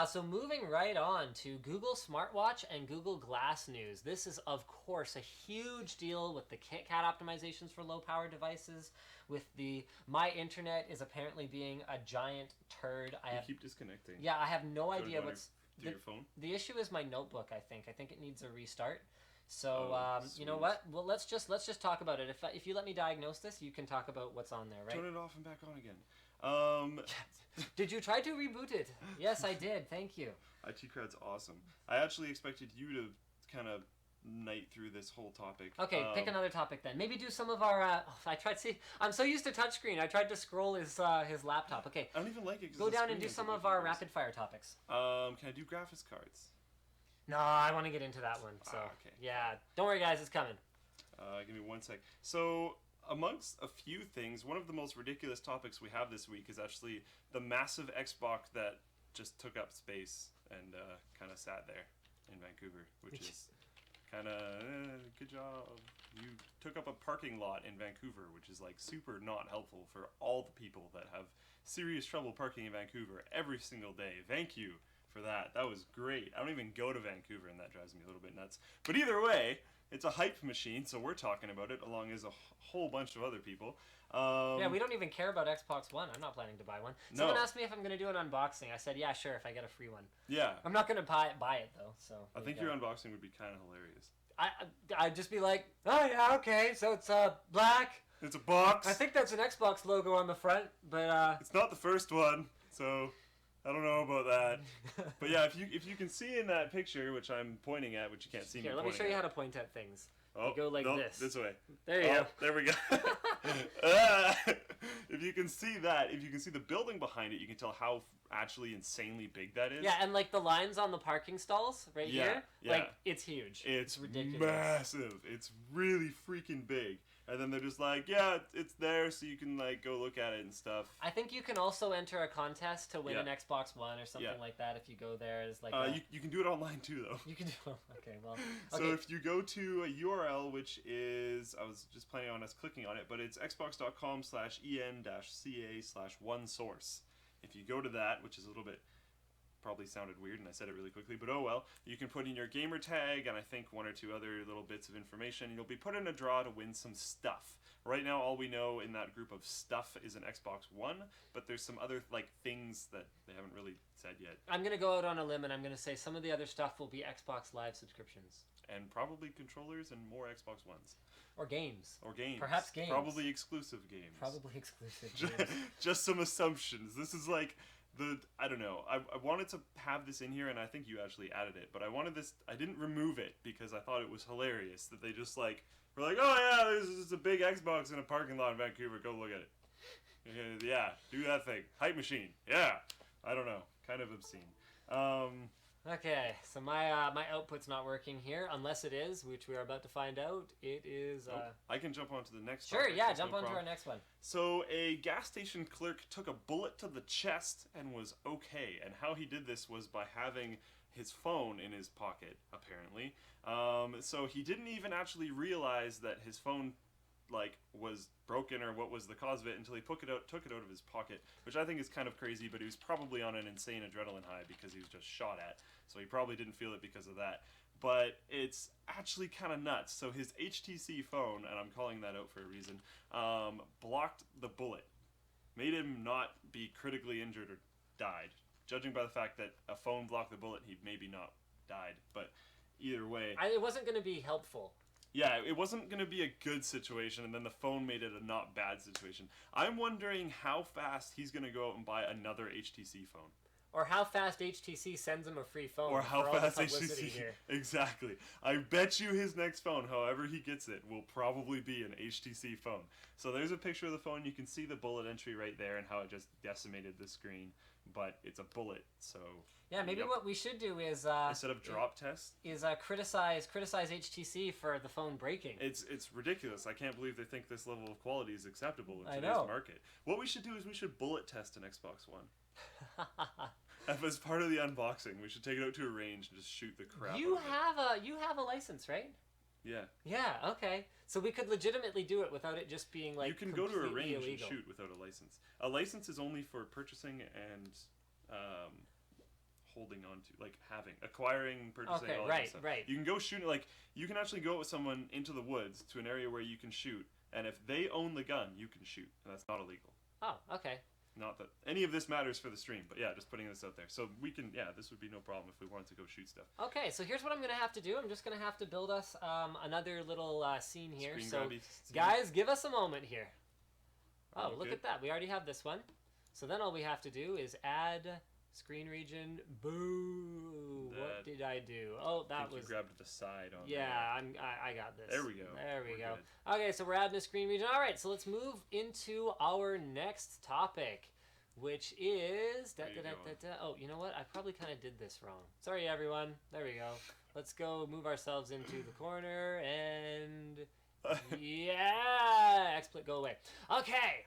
[SPEAKER 1] So moving right on to Google Smartwatch and Google Glass news. This is, of course, a huge deal with the KitKat optimizations for low-power devices, with the My Internet is apparently being a giant turd.
[SPEAKER 2] You keep disconnecting.
[SPEAKER 1] Yeah, I have no idea what's...
[SPEAKER 2] Through your phone?
[SPEAKER 1] The issue is my notebook, I think. I think it needs a restart. So, you know what? Well, let's just talk about it. If you let me diagnose this, you can talk about what's on there, right?
[SPEAKER 2] Turn it off and back on again.
[SPEAKER 1] Did you try to reboot it? Yes, I did. Thank you.
[SPEAKER 2] IT Crowd's awesome. I actually expected you to kind of night through this whole topic.
[SPEAKER 1] Okay, pick another topic then. Maybe do some of our. I'm so used to touchscreen. I tried to scroll his laptop. Okay.
[SPEAKER 2] I don't even like it.
[SPEAKER 1] Go down and do some of our rapid fire topics.
[SPEAKER 2] Can I do graphics cards?
[SPEAKER 1] No, I want to get into that one. So
[SPEAKER 2] okay.
[SPEAKER 1] Yeah, don't worry, guys. It's coming.
[SPEAKER 2] Give me 1 sec. So, amongst a few things, one of the most ridiculous topics we have this week is actually the massive Xbox that just took up space and kind of sat there in Vancouver, which is kind of good job. You took up a parking lot in Vancouver, which is like super not helpful for all the people that have serious trouble parking in Vancouver every single day. Thank you for that. That was great. I don't even go to Vancouver, and that drives me a little bit nuts. But either way, it's a hype machine, so we're talking about it along as a whole bunch of other people.
[SPEAKER 1] Yeah, we don't even care about Xbox One. I'm not planning to buy one. Someone asked me if I'm going to do an unboxing. I said, yeah, sure, if I get a free one.
[SPEAKER 2] Yeah.
[SPEAKER 1] I'm not going to buy it, though. So
[SPEAKER 2] I think your unboxing would be kind of hilarious.
[SPEAKER 1] I'd just be like, oh, yeah, okay, so it's black.
[SPEAKER 2] It's a box.
[SPEAKER 1] I think that's an Xbox logo on the front, but...
[SPEAKER 2] It's not the first one, so I don't know about that. But yeah, if you can see in that picture, which I'm pointing at, which you can't see me
[SPEAKER 1] Here, let me show you how to point at things.
[SPEAKER 2] Oh,
[SPEAKER 1] you go like
[SPEAKER 2] this way.
[SPEAKER 1] There you go.
[SPEAKER 2] There we go. If you can see that, if you can see the building behind it, you can tell how actually insanely big that is.
[SPEAKER 1] Yeah, and like the lines on the parking stalls right here, like it's huge.
[SPEAKER 2] It's
[SPEAKER 1] ridiculous.
[SPEAKER 2] Massive. It's really freaking big. And then they're just like, yeah, it's there, so you can like go look at it and stuff.
[SPEAKER 1] I think you can also enter a contest to win an Xbox One or something like that if you go there. As like
[SPEAKER 2] you can do it online too, though.
[SPEAKER 1] You can do okay, well.
[SPEAKER 2] Okay. So if you go to a URL, which is, I was just planning on us clicking on it, but it's xbox.com/en-ca/onesource. If you go to that, which is a little bit, probably sounded weird and I said it really quickly, but oh well, you can put in your gamer tag and I think one or two other little bits of information. You'll be put in a draw to win some stuff. Right now all we know in that group of stuff is an Xbox One, but there's some other like things that they haven't really said yet.
[SPEAKER 1] I'm going to go out on a limb and I'm going to say some of the other stuff will be Xbox Live subscriptions.
[SPEAKER 2] And probably controllers and more Xbox Ones.
[SPEAKER 1] Or games.
[SPEAKER 2] Or games.
[SPEAKER 1] Perhaps games.
[SPEAKER 2] Probably exclusive games.
[SPEAKER 1] Probably exclusive games.
[SPEAKER 2] Just some assumptions. This is like I don't know. I wanted to have this in here, and I think you actually added it, but I didn't remove it because I thought it was hilarious that they just like were like, oh yeah, there's just a big Xbox in a parking lot in Vancouver. Go look at it. Yeah, do that thing. Hype machine. Yeah. I don't know. Kind of obscene.
[SPEAKER 1] Okay, so my output's not working here, unless it is, which we are about to find out. It is...
[SPEAKER 2] I can jump on to the next
[SPEAKER 1] Sure,
[SPEAKER 2] topic.
[SPEAKER 1] yeah, jump on to our next one.
[SPEAKER 2] So a gas station clerk took a bullet to the chest and was okay, and how he did this was by having his phone in his pocket, apparently. So he didn't even actually realize that his phone was broken or what was the cause of it until he took it out of his pocket, which I think is kind of crazy, but he was probably on an insane adrenaline high because he was just shot at, so he probably didn't feel it because of that. But it's actually kind of nuts. So his HTC phone, and I'm calling that out for a reason, blocked the bullet, made him not be critically injured or died. Judging by the fact that a phone blocked the bullet, he maybe not died, but either way,
[SPEAKER 1] it wasn't going to be helpful.
[SPEAKER 2] Yeah, it wasn't going to be a good situation, and then the phone made it a not bad situation. I'm wondering how fast he's going to go out and buy another HTC phone.
[SPEAKER 1] Or how fast HTC sends him a free phone.
[SPEAKER 2] Or how fast HTC...
[SPEAKER 1] Here.
[SPEAKER 2] Exactly. I bet you his next phone, however he gets it, will probably be an HTC phone. So there's a picture of the phone. You can see the bullet entry right there and how it just decimated the screen. But it's a bullet, so...
[SPEAKER 1] Yeah, maybe what we should do is...
[SPEAKER 2] instead of drop test?
[SPEAKER 1] Is criticize HTC for the phone breaking.
[SPEAKER 2] It's ridiculous. I can't believe they think this level of quality is acceptable in today's market. What we should do is we should bullet test an Xbox One. As part of the unboxing, we should take it out to a range and just shoot the crap
[SPEAKER 1] you
[SPEAKER 2] out of it.
[SPEAKER 1] You have a license, right?
[SPEAKER 2] Yeah.
[SPEAKER 1] Yeah, okay. So we could legitimately do it without it just being like
[SPEAKER 2] you can go to a range
[SPEAKER 1] illegal.
[SPEAKER 2] and shoot without a license. A license is only for purchasing and holding on to, like acquiring, purchasing, all that stuff.
[SPEAKER 1] Right.
[SPEAKER 2] You can go shoot, you can actually go with someone into the woods to an area where you can shoot, and if they own the gun, you can shoot, and that's not illegal.
[SPEAKER 1] Oh, okay.
[SPEAKER 2] Not that any of this matters for the stream, but yeah, just putting this out there. So we can, this would be no problem if we wanted to go shoot stuff.
[SPEAKER 1] Okay, so here's what I'm going to have to do. I'm just going to have to build us another little scene here.
[SPEAKER 2] Screen
[SPEAKER 1] so,
[SPEAKER 2] grabby scene.
[SPEAKER 1] guys, give us a moment here. Oh,
[SPEAKER 2] Okay.
[SPEAKER 1] Look at that. We already have this one. So then all we have to do is add screen region. Boo! What did I do? Oh, that was...
[SPEAKER 2] You grabbed the side on
[SPEAKER 1] Yeah, I got this.
[SPEAKER 2] There we go.
[SPEAKER 1] There we go.
[SPEAKER 2] Good.
[SPEAKER 1] Okay, so we're adding a screen region. All right, so let's move into our next topic, which is... Oh, you know what? I probably kind of did this wrong. Sorry, everyone. There we go. Let's go move ourselves into the corner and... yeah! XSplit, go away. Okay!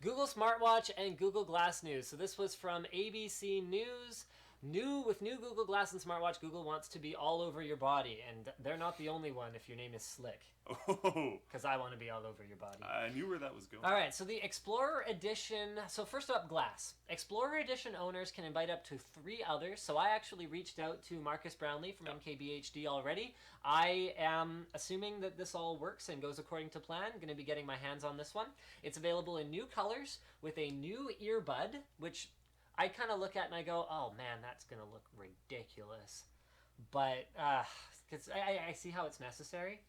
[SPEAKER 1] Google Smartwatch and Google Glass news. So this was from ABC News. With new Google Glass and smartwatch, Google wants to be all over your body, and they're not the only one if your name is Slick.
[SPEAKER 2] Oh.
[SPEAKER 1] Because I want to be all over your body.
[SPEAKER 2] I knew where that was going.
[SPEAKER 1] All right, so the Explorer Edition. So first up, Glass. Explorer Edition owners can invite up to 3 others. So I actually reached out to Marcus Brownlee from MKBHD already. I am assuming that this all works and goes according to plan. Going to be getting my hands on this one. It's available in new colors with a new earbud, which I kind of look at and I go, oh man, that's going to look ridiculous. But, because I see how it's necessary.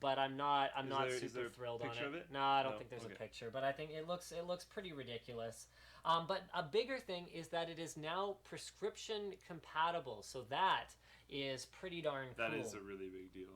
[SPEAKER 1] But I'm not super thrilled on it. No, I don't think there's a picture, but I think it looks pretty ridiculous. But a bigger thing is that it is now prescription compatible, so that is pretty darn cool.
[SPEAKER 2] That is a really big deal.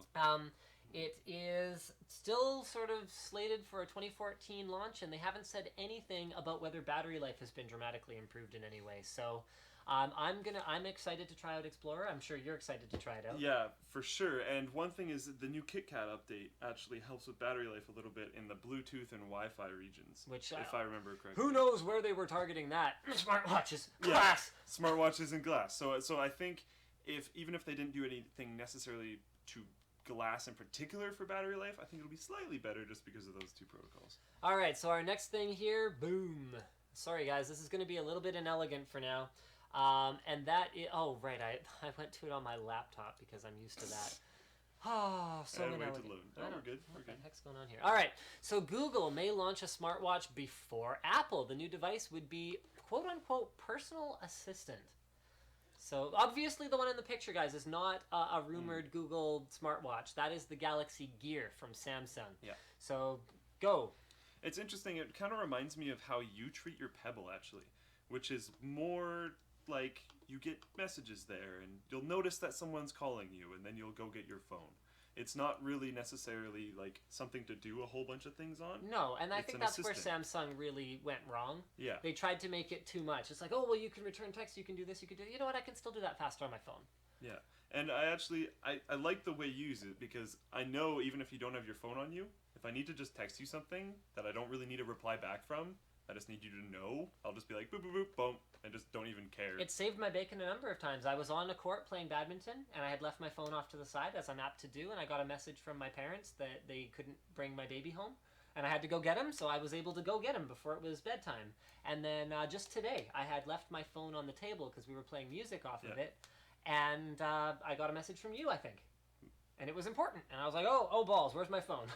[SPEAKER 1] It is still sort of slated for a 2014 launch, and they haven't said anything about whether battery life has been dramatically improved in any way. So I'm excited to try out Explorer. I'm sure you're excited to try it out.
[SPEAKER 2] Yeah, for sure. And one thing is that the new KitKat update actually helps with battery life a little bit in the Bluetooth and Wi-Fi regions,
[SPEAKER 1] which
[SPEAKER 2] if I remember correctly.
[SPEAKER 1] Who knows where they were targeting that? Smartwatches, glass.
[SPEAKER 2] Yeah, smartwatches and glass. So I think even if they didn't do anything necessarily to glass in particular for battery life, I think it'll be slightly better just because of those 2 protocols.
[SPEAKER 1] All right, so our next thing here, boom. Sorry guys, this is going to be a little bit inelegant for now. And that is, oh right, I went to it on my laptop because I'm used to that. Oh, so inelegant.
[SPEAKER 2] Wait to load. No, we're good.
[SPEAKER 1] What the heck's going on here? All right, so Google may launch a smartwatch before Apple. The new device would be quote-unquote personal assistant. So obviously the one in the picture, guys, is not a rumored Google smartwatch. That is the Galaxy Gear from Samsung.
[SPEAKER 2] Yeah.
[SPEAKER 1] So go.
[SPEAKER 2] It's interesting. It kind of reminds me of how you treat your Pebble, actually, which is more like you get messages there, and you'll notice that someone's calling you, and then you'll go get your phone. It's not really necessarily like something to do a whole bunch of things on.
[SPEAKER 1] No, and I think that's where Samsung really went wrong.
[SPEAKER 2] Yeah.
[SPEAKER 1] They tried to make it too much. It's like, oh, well, you can return text, you can do this, you can do... You know what? I can still do that faster on my phone.
[SPEAKER 2] Yeah. And I like the way you use it, because I know even if you don't have your phone on you, if I need to just text you something that I don't really need a reply back from, I just need you to know, I'll just be like, boop, boop, boop, boom, and just don't even care.
[SPEAKER 1] It saved my bacon a number of times. I was on a court playing badminton, and I had left my phone off to the side, as I'm apt to do, and I got a message from my parents that they couldn't bring my baby home, and I had to go get him, so I was able to go get him before it was bedtime. And then just today, I had left my phone on the table because we were playing music off of it, and I got a message from you, I think. And it was important, and I was like, "Oh, balls! Where's my phone?"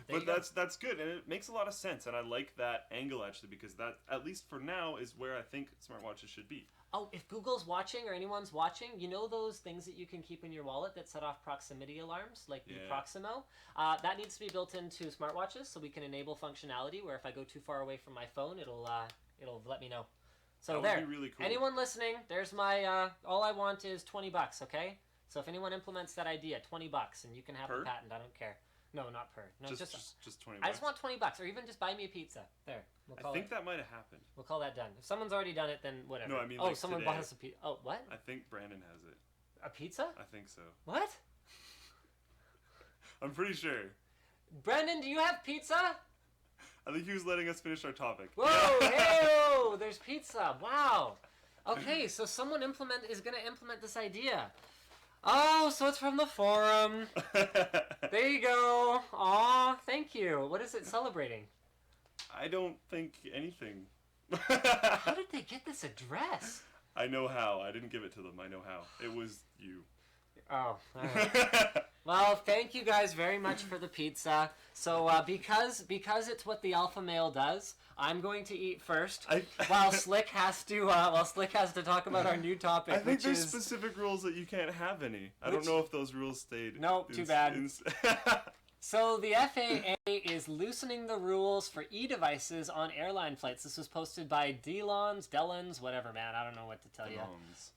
[SPEAKER 2] But that's good, and it makes a lot of sense, and I like that angle actually, because that, at least for now, is where I think smartwatches should be.
[SPEAKER 1] Oh, if Google's watching or anyone's watching, you know those things that you can keep in your wallet that set off proximity alarms, like the Proximo? That needs to be built into smartwatches, so we can enable functionality where if I go too far away from my phone, it'll let me know. So
[SPEAKER 2] that would be really cool.
[SPEAKER 1] Anyone listening, there's my all I want is $20, okay? So if anyone implements that idea, $20, and you can have the patent. I don't care. No, not per. No, just
[SPEAKER 2] $20.
[SPEAKER 1] I just want $20, or even just buy me a pizza. There.
[SPEAKER 2] I think that might have happened.
[SPEAKER 1] We'll call that done. If someone's already done it, then whatever.
[SPEAKER 2] No, I mean,
[SPEAKER 1] someone
[SPEAKER 2] today.
[SPEAKER 1] bought us a pizza. Oh, what?
[SPEAKER 2] I think Brandon has it.
[SPEAKER 1] A pizza?
[SPEAKER 2] I think so.
[SPEAKER 1] What?
[SPEAKER 2] I'm pretty sure.
[SPEAKER 1] Brandon, do you have pizza?
[SPEAKER 2] I think he was letting us finish our topic.
[SPEAKER 1] Whoa, hey, there's pizza. Wow. Okay, so someone is going to implement this idea. Oh, so it's from the forum. There you go. Aw, thank you. What is it celebrating?
[SPEAKER 2] I don't think anything.
[SPEAKER 1] How did they get this address?
[SPEAKER 2] I know how. I didn't give it to them. I know how. It was you.
[SPEAKER 1] Oh, all right. Well, thank you guys very much for the pizza. So because it's what the alpha male does, I'm going to eat first while Slick has to talk about our new topic.
[SPEAKER 2] I think there's specific rules that you can't have any. I don't know if those rules stayed.
[SPEAKER 1] Nope, too bad. So the FAA is loosening the rules for e-devices on airline flights. This was posted by Dellons, whatever, man. I don't know what to tell you.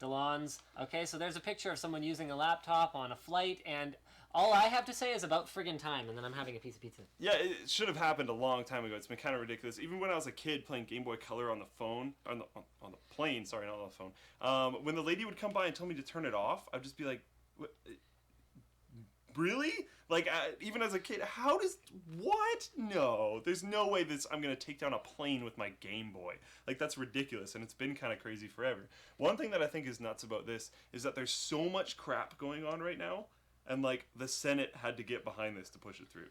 [SPEAKER 1] Dellons. Okay, so there's a picture of someone using a laptop on a flight, and all I have to say is about friggin' time, and then I'm having a piece of pizza.
[SPEAKER 2] Yeah, it should have happened a long time ago. It's been kind of ridiculous. Even when I was a kid playing Game Boy Color on the phone, on the plane, sorry, not on the phone, when the lady would come by and tell me to turn it off, I'd just be like, really? Like, even as a kid, how does... What? No. There's no way I'm going to take down a plane with my Game Boy. Like, that's ridiculous, and it's been kind of crazy forever. One thing that I think is nuts about this is that there's so much crap going on right now, and, like, the Senate had to get behind this to push it through.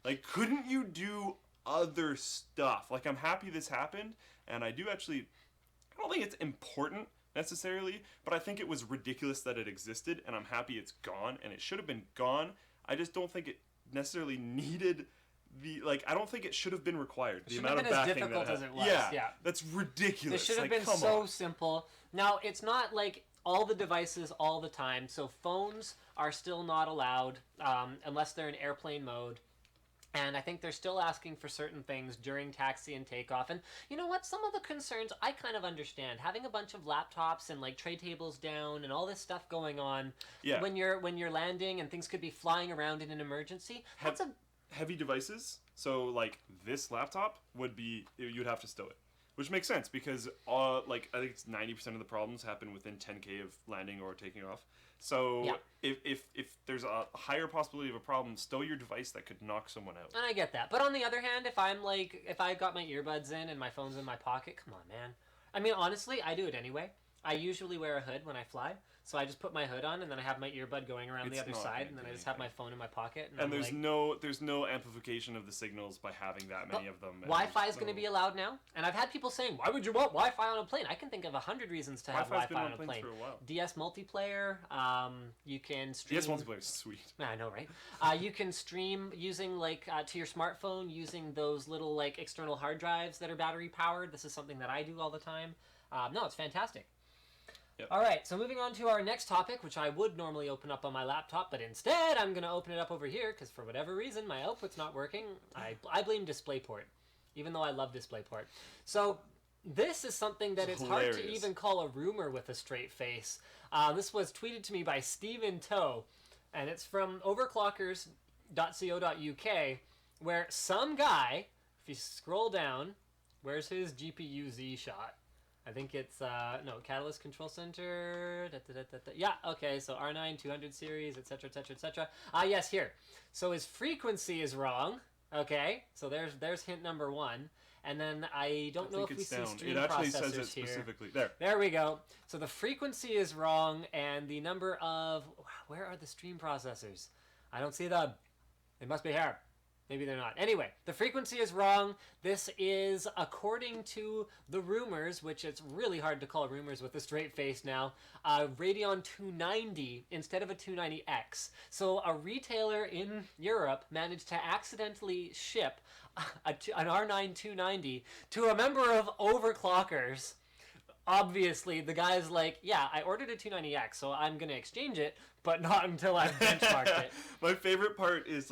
[SPEAKER 2] Like, couldn't you do other stuff? Like, I'm happy this happened, and I don't think it's important necessarily, but I think it was ridiculous that it existed, and I'm happy it's gone, and it should have been gone. I just don't think it necessarily needed I don't think it should have been required.
[SPEAKER 1] It should have been as difficult as it was. Yeah.
[SPEAKER 2] That's ridiculous.
[SPEAKER 1] It should have been so simple. Now, it's not like all the devices all the time, so phones are still not allowed unless they're in airplane mode. And I think they're still asking for certain things during taxi and takeoff. And you know what? Some of the concerns I kind of understand. Having a bunch of laptops and like tray tables down and all this stuff going on when you're landing and things could be flying around in an emergency. That's
[SPEAKER 2] heavy devices. So like this laptop you'd have to stow it. Which makes sense because I think it's 90% of the problems happen within 10K of landing or taking off. So if there's a higher possibility of a problem, stow your device that could knock someone out.
[SPEAKER 1] And I get that. But on the other hand, if I've got my earbuds in and my phone's in my pocket, come on, man. I mean, honestly, I do it anyway. I usually wear a hood when I fly. So I just put my hood on, and then I have my earbud going around the other side, and then I just have my phone in my pocket.
[SPEAKER 2] And there's no amplification of the signals by having that many of them.
[SPEAKER 1] Wi-Fi is going to be allowed now, and I've had people saying, "Why would you want Wi-Fi on a plane?" I can think of 100 reasons to have Wi-Fi on a plane.
[SPEAKER 2] For a while.
[SPEAKER 1] DS multiplayer, you can stream.
[SPEAKER 2] DS multiplayer is sweet.
[SPEAKER 1] I know, right? You can stream using to your smartphone using those little external hard drives that are battery powered. This is something that I do all the time. No, it's fantastic.
[SPEAKER 2] Yep.
[SPEAKER 1] All right, so moving on to our next topic, which I would normally open up on my laptop, but instead I'm going to open it up over here because for whatever reason my output's not working. I blame DisplayPort, even though I love DisplayPort. So this is something that it's hard to even call a rumor with a straight face. This was tweeted to me by Stephen Toe, and it's from overclockers.co.uk, where some guy, if you scroll down, where's his GPU Z shot? I think it's, Catalyst Control Center, yeah, okay, so R9, 200 series, etc., etc., etc. Yes, here. So his frequency is wrong, okay, so there's hint number one, and then I don't know if we see stream processors here. It actually says it specifically, there we go. So the frequency is wrong, and the number of, where are the stream processors? I don't see them. They must be here. Maybe they're not. Anyway, the frequency is wrong. This is according to the Rumours, which it's really hard to call Rumours with a straight face now, Radeon 290 instead of a 290X. So a retailer in Europe managed to accidentally ship an R9 290 to a member of Overclockers. Obviously, the guy's like, yeah, I ordered a 290X, so I'm going to exchange it, but not until I've benchmarked it.
[SPEAKER 2] My favorite part is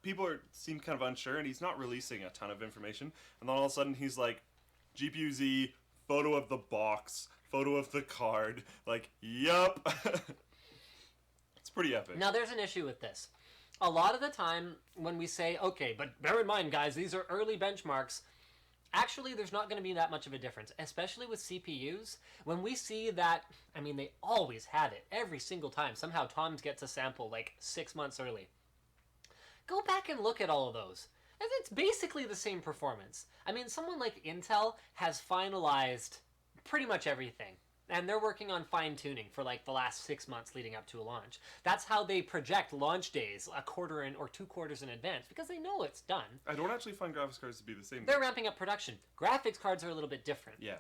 [SPEAKER 2] people seem kind of unsure, and he's not releasing a ton of information. And then all of a sudden, he's like, GPU Z, photo of the box, photo of the card. Yup. It's pretty epic.
[SPEAKER 1] Now, there's an issue with this. A lot of the time, when we say, okay, but bear in mind, guys, these are early benchmarks, actually, there's not going to be that much of a difference, especially with CPUs. When we see that, I mean, they always have it every single time. Somehow, Tom's gets a sample 6 months early. Go back and look at all of those. And it's basically the same performance. I mean, someone like Intel has finalized pretty much everything. And they're working on fine-tuning for the last 6 months leading up to a launch. That's how they project launch days a quarter or 2 quarters in advance, because they know it's done.
[SPEAKER 2] I don't actually find graphics cards to be the same.
[SPEAKER 1] They're ramping up production. Graphics cards are a little bit different.
[SPEAKER 2] Yeah.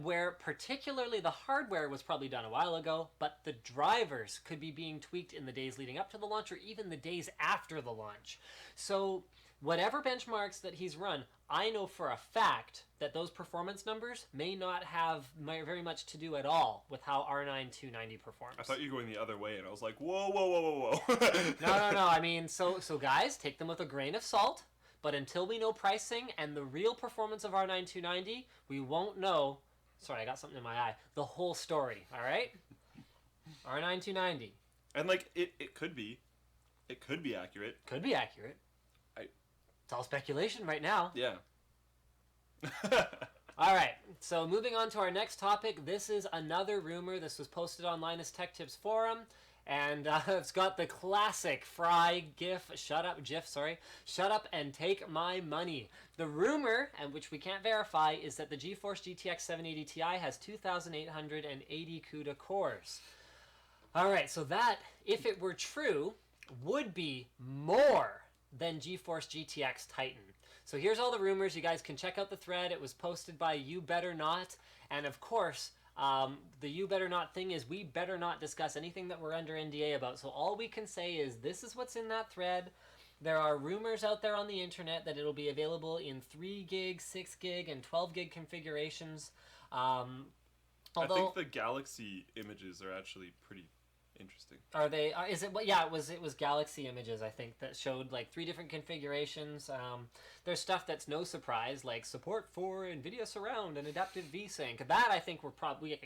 [SPEAKER 1] Where particularly the hardware was probably done a while ago, but the drivers could be being tweaked in the days leading up to the launch or even the days after the launch. So whatever benchmarks that he's run, I know for a fact that those performance numbers may not have very much to do at all with how R9 290 performs.
[SPEAKER 2] I thought you were going the other way, and I was like, whoa, whoa, whoa, whoa, whoa.
[SPEAKER 1] No. I mean, so guys, take them with a grain of salt. But until we know pricing and the real performance of R9 290, we won't know. Sorry, I got something in my eye. The whole story, all right? R9 290.
[SPEAKER 2] And it could be. It could be accurate.
[SPEAKER 1] Could be accurate. It's all speculation right now.
[SPEAKER 2] Yeah.
[SPEAKER 1] All right, so moving on to our next topic. This is another rumor. This was posted on Linus Tech Tips forum, And it's got the classic Fry GIF, shut up and take my money. The rumor, and which we can't verify, is that the GeForce GTX 780 Ti has 2,880 CUDA cores. Alright, so that, if it were true, would be more than GeForce GTX Titan. So here's all the rumors. You guys can check out the thread. It was posted by You Better Not. And of course, the You Better Not thing is we better not discuss anything that we're under NDA about. So all we can say is this is what's in that thread. There are rumors out there on the internet that it'll be available in 3 gig, 6 gig, and 12 gig configurations. Although,
[SPEAKER 2] I think the Galaxy images are actually pretty interesting.
[SPEAKER 1] Are they? Is it? Yeah, it was Galaxy images, I think, that showed like 3 different configurations. There's stuff that's no surprise, like support for NVIDIA Surround and adaptive VSync. That I think we're probably.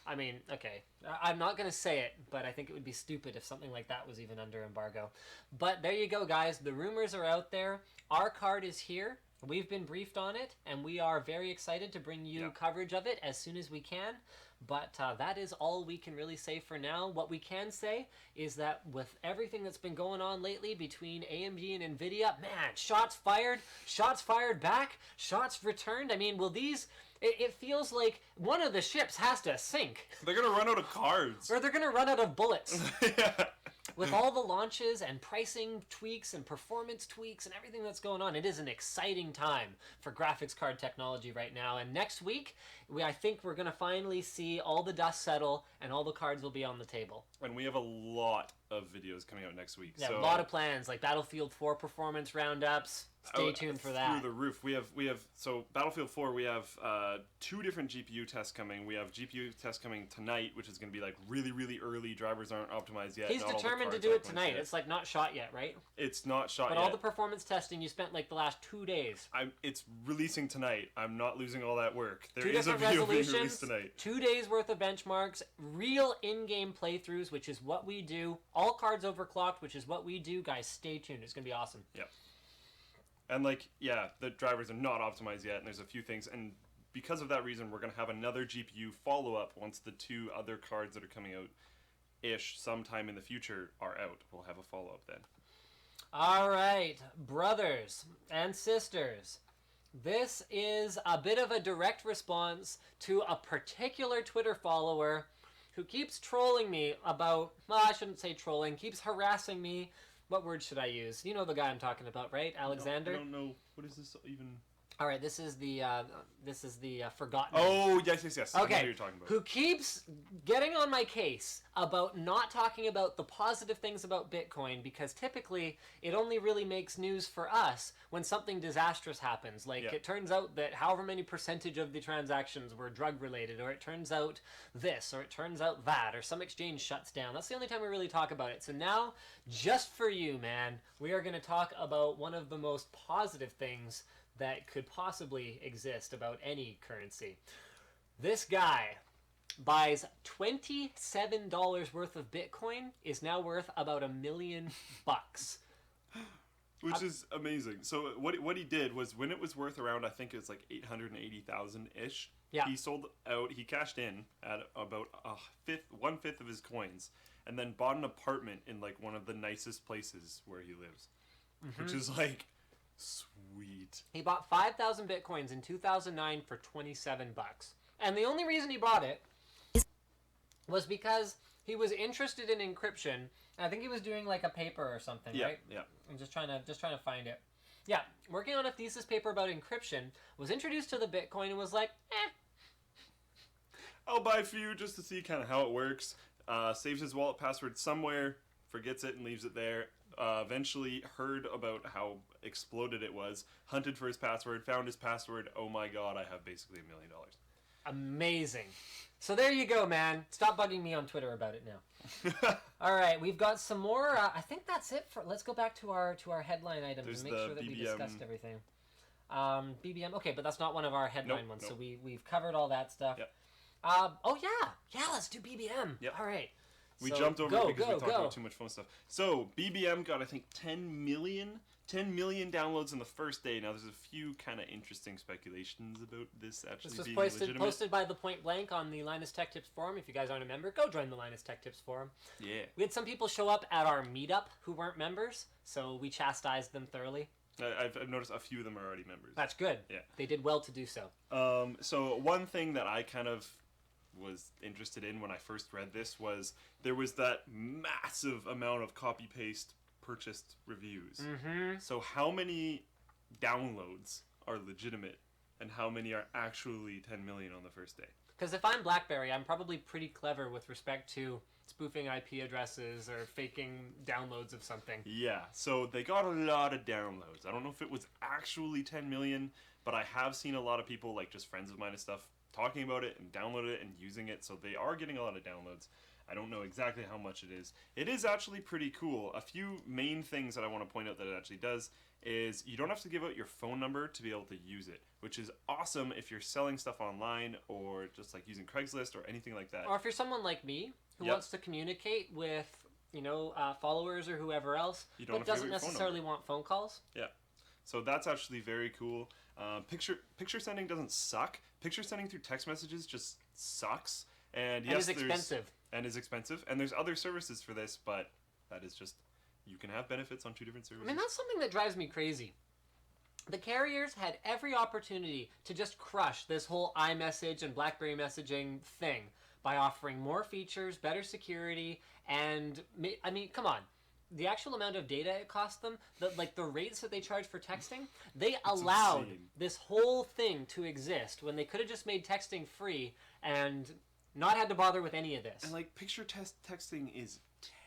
[SPEAKER 1] I mean, okay, I'm not gonna say it, but I think it would be stupid if something like that was even under embargo. But there you go, guys. The rumors are out there. Our card is here. We've been briefed on it, and we are very excited to bring you coverage of it as soon as we can. But that is all we can really say for now. What we can say is that with everything that's been going on lately between AMD and NVIDIA, man, shots fired back, shots returned. I mean, will these... It feels like one of the ships has to sink.
[SPEAKER 2] They're going to run out of cards.
[SPEAKER 1] Or they're going to run out of bullets.
[SPEAKER 2] Yeah.
[SPEAKER 1] With all the launches and pricing tweaks and performance tweaks and everything that's going on, it is an exciting time for graphics card technology right now. And next week, I think we're going to finally see all the dust settle and all the cards will be on the table.
[SPEAKER 2] And we have a lot of videos coming out next week.
[SPEAKER 1] Yeah,
[SPEAKER 2] so
[SPEAKER 1] a lot of plans, like Battlefield 4 performance roundups. Stay tuned for that.
[SPEAKER 2] Through the roof. We have so Battlefield 4. We have 2 different GPU tests coming. We have GPU tests coming tonight, which is going to be like really early. Drivers aren't optimized yet.
[SPEAKER 1] He's determined to do it tonight. It's like not shot yet, right?
[SPEAKER 2] It's not shot
[SPEAKER 1] but
[SPEAKER 2] yet.
[SPEAKER 1] But all the performance testing you spent like the last 2 days.
[SPEAKER 2] It's releasing tonight. I'm not losing all that work. There
[SPEAKER 1] 2
[SPEAKER 2] is a
[SPEAKER 1] different
[SPEAKER 2] video being
[SPEAKER 1] resolutions,
[SPEAKER 2] released tonight.
[SPEAKER 1] 2 days worth of benchmarks, real in-game playthroughs, which is what we do. All cards overclocked, which is what we do. Guys, stay tuned. It's going to be awesome.
[SPEAKER 2] Yep. And like, yeah, the drivers are not optimized yet, and there's a few things, and because of that reason, we're going to have another GPU follow-up once the 2 other cards that are coming out-ish sometime in the future are out. We'll have a follow-up then.
[SPEAKER 1] All right, brothers and sisters, this is a bit of a direct response to a particular Twitter follower who keeps trolling me about, well, I shouldn't say trolling, keeps harassing me. What word should I use? You know the guy I'm talking about, right? Alexander?
[SPEAKER 2] I don't know. What is this even?
[SPEAKER 1] All right, this is the forgotten.
[SPEAKER 2] Oh, yes. I know
[SPEAKER 1] Okay,
[SPEAKER 2] what you're talking about.
[SPEAKER 1] who keeps getting on my case about not talking about the positive things about Bitcoin, because typically it only really makes news for us when something disastrous happens. Like it turns out that however many percentage of the transactions were drug related, or it turns out this, or it turns out that, or some exchange shuts down. That's the only time we really talk about it. So now, just for you, man, we are going to talk about one of the most positive things that could possibly exist about any currency. This guy buys $27 worth of Bitcoin, is now worth about $1 million.
[SPEAKER 2] Which is amazing. So what he did was, when it was worth around, I think it was like 880,000-ish, he sold out, he cashed in at about 1/5 of his coins, and then bought an apartment in like one of the nicest places where he lives. Which is like... sweet.
[SPEAKER 1] He bought 5,000 Bitcoins in 2009 for $27. And the only reason he bought it was because he was interested in encryption. I think he was doing like a paper or something, right?
[SPEAKER 2] Yeah.
[SPEAKER 1] I'm just trying to find it. Yeah, working on a thesis paper about encryption, was introduced to the Bitcoin and was like,
[SPEAKER 2] I'll buy a few just to see kind of how it works. Saves his wallet password somewhere, forgets it and leaves it there. Eventually heard about how exploded it was, hunted for his password, found his password. Oh my god, I have basically $1 million.
[SPEAKER 1] Amazing. So there you go, man. Stop bugging me on Twitter about it now. All right, we've got some more. I think that's it for. Let's go back to our headline items and make sure that we discussed everything. BBM. Okay, but that's not one of our headline ones. Nope. So we've covered all that stuff.
[SPEAKER 2] Yep.
[SPEAKER 1] Oh yeah. Let's do BBM.
[SPEAKER 2] Yep.
[SPEAKER 1] All right.
[SPEAKER 2] We jumped over it because we talked about too much phone stuff. So BBM got, I think, 10 million 10 million downloads on the first day. Now, there's a few kind of interesting speculations about this actually
[SPEAKER 1] This was
[SPEAKER 2] being
[SPEAKER 1] posted,
[SPEAKER 2] legitimate.
[SPEAKER 1] posted by the Point Blank on the Linus Tech Tips forum. If you guys aren't a member, go join the Linus Tech Tips forum.
[SPEAKER 2] Yeah.
[SPEAKER 1] We had some people show up at our meetup who weren't members, so we chastised them thoroughly.
[SPEAKER 2] I've noticed a few of them are already members.
[SPEAKER 1] That's good.
[SPEAKER 2] Yeah.
[SPEAKER 1] They did well to do so.
[SPEAKER 2] So one thing that I kind of was interested in when I first read this was there was that massive amount of copy-paste purchased reviews.
[SPEAKER 1] Mm-hmm.
[SPEAKER 2] So how many downloads are legitimate and how many are actually 10 million on the first day?
[SPEAKER 1] Because if I'm BlackBerry, I'm probably pretty clever with respect to spoofing IP addresses or faking downloads of something.
[SPEAKER 2] Yeah, so they got a lot of downloads. I don't know if it was actually 10 million, but I have seen a lot of people, like just friends of mine and stuff, talking about it and downloaded it and using it, so they are getting a lot of downloads. I don't know exactly how much it is. It is actually pretty cool. A few main things that I want to point out that it actually does is you don't have to give out your phone number to be able to use it, which is awesome if you're selling stuff online or just like using Craigslist or anything like that.
[SPEAKER 1] Or if you're someone like me who wants to communicate with, followers or whoever else,
[SPEAKER 2] You don't
[SPEAKER 1] but
[SPEAKER 2] have to give
[SPEAKER 1] doesn't
[SPEAKER 2] out your phone
[SPEAKER 1] necessarily want phone calls.
[SPEAKER 2] Yeah. So that's actually very cool. Picture sending doesn't suck. Picture sending through text messages just sucks. And yes,
[SPEAKER 1] is expensive.
[SPEAKER 2] And is expensive. And there's other services for this, but that is just, you can have benefits on two different services.
[SPEAKER 1] I mean, that's something that drives me crazy. The carriers had every opportunity to just crush this whole iMessage and BlackBerry messaging thing by offering more features, better security, and, I mean, come on. The actual amount of data it cost them, the rates that they charge for texting, they allowed
[SPEAKER 2] insane.
[SPEAKER 1] this whole thing to exist when they could have just made texting free and not had to bother with any of this.
[SPEAKER 2] And like picture texting is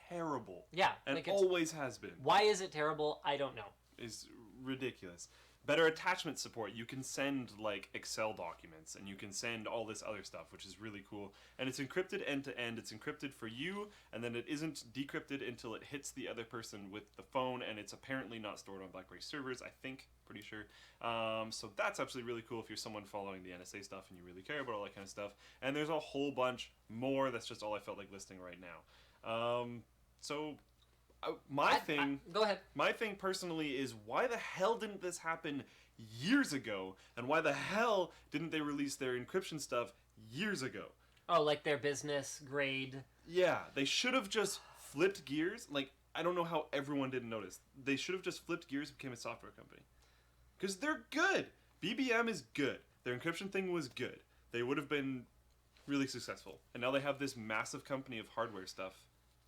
[SPEAKER 2] terrible.
[SPEAKER 1] Yeah.
[SPEAKER 2] And
[SPEAKER 1] like
[SPEAKER 2] always has been.
[SPEAKER 1] Why is it terrible? I don't know.
[SPEAKER 2] Is ridiculous. Better attachment support. You can send like Excel documents and you can send all this other stuff, which is really cool. And it's encrypted end to end. It's encrypted for you, and then it isn't decrypted until it hits the other person with the phone, and it's apparently not stored on BlackBerry servers, I think, pretty sure. So that's actually really cool if you're someone following the NSA stuff and you really care about all that kind of stuff. And there's a whole bunch more. That's just all I felt like listing right now.
[SPEAKER 1] Go ahead.
[SPEAKER 2] My thing personally is, why the hell didn't this happen years ago? And why the hell didn't they release their encryption stuff years ago?
[SPEAKER 1] Oh, like their business grade.
[SPEAKER 2] Yeah, they should have just flipped gears. Like, I don't know how everyone didn't notice. They should have just flipped gears and became a software company. Because they're good. BBM is good. Their encryption thing was good. They would have been really successful. And now they have this massive company of hardware stuff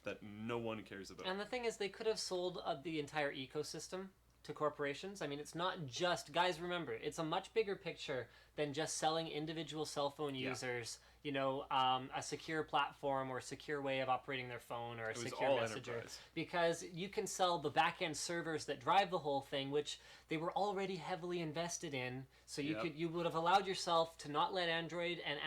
[SPEAKER 2] that no one cares about.
[SPEAKER 1] And the thing is, they could have sold the entire ecosystem to corporations. I mean, it's not just... Guys, remember, it's a much bigger picture than just selling individual cell phone users, a secure platform or a secure way of operating their phone or a secure messenger.
[SPEAKER 2] Enterprise.
[SPEAKER 1] Because you can sell the back-end servers that drive the whole thing, which they were already heavily invested in. So you would have allowed yourself to not let Android and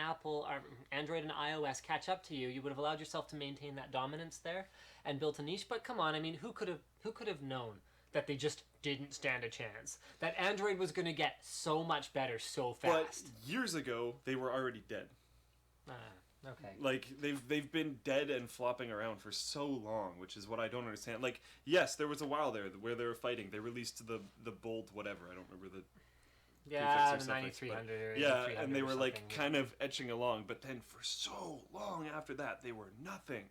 [SPEAKER 1] Android and iOS catch up to you. You would have allowed yourself to maintain that dominance there and built a niche. But come on, I mean, who could have known that they just didn't stand a chance? That Android was going to get so much better so fast.
[SPEAKER 2] But years ago, they were already dead.
[SPEAKER 1] Okay.
[SPEAKER 2] Like, they've been dead and flopping around for so long, which is what I don't understand. Like, yes, there was a while there where they were fighting. They released the Bolt whatever. I don't remember the...
[SPEAKER 1] Yeah, the 9300 or
[SPEAKER 2] yeah,
[SPEAKER 1] 8300
[SPEAKER 2] and they
[SPEAKER 1] or
[SPEAKER 2] were like
[SPEAKER 1] something.
[SPEAKER 2] kind of etching along, but then for so long after that, they were nothing.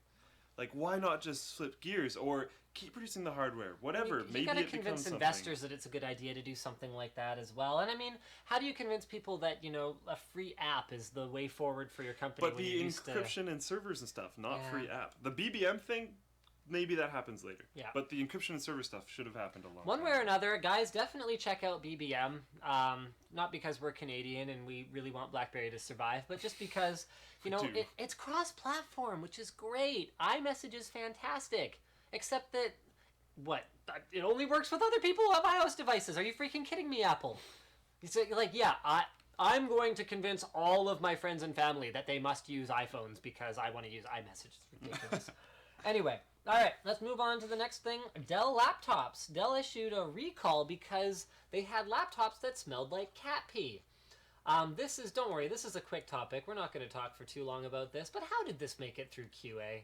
[SPEAKER 2] Like, why not just flip gears or keep producing the hardware? Whatever.
[SPEAKER 1] You
[SPEAKER 2] Maybe
[SPEAKER 1] gotta
[SPEAKER 2] it becomes
[SPEAKER 1] convince
[SPEAKER 2] something.
[SPEAKER 1] investors that it's a good idea to do something like that as well. And I mean, how do you convince people that a free app is the way forward for your company?
[SPEAKER 2] But
[SPEAKER 1] when
[SPEAKER 2] the
[SPEAKER 1] you're used
[SPEAKER 2] encryption and servers and stuff, not
[SPEAKER 1] Yeah.
[SPEAKER 2] free app. The BBM thing, maybe that happens later.
[SPEAKER 1] Yeah.
[SPEAKER 2] But the encryption and server stuff should have happened a long
[SPEAKER 1] One
[SPEAKER 2] time
[SPEAKER 1] way or
[SPEAKER 2] ago.
[SPEAKER 1] another, guys, definitely check out BBM. Not because we're Canadian and we really want BlackBerry to survive, but just because,
[SPEAKER 2] do.
[SPEAKER 1] it's cross-platform, which is great. iMessage is fantastic. Except that, it only works with other people who have iOS devices. Are you freaking kidding me, Apple? You're like, yeah, I'm going to convince all of my friends and family that they must use iPhones because I want to use iMessage. It's ridiculous. Anyway, all right, let's move on to the next thing. Dell laptops. Dell issued a recall because they had laptops that smelled like cat pee. Don't worry, this is a quick topic. We're not going to talk for too long about this, but how did this make it through QA?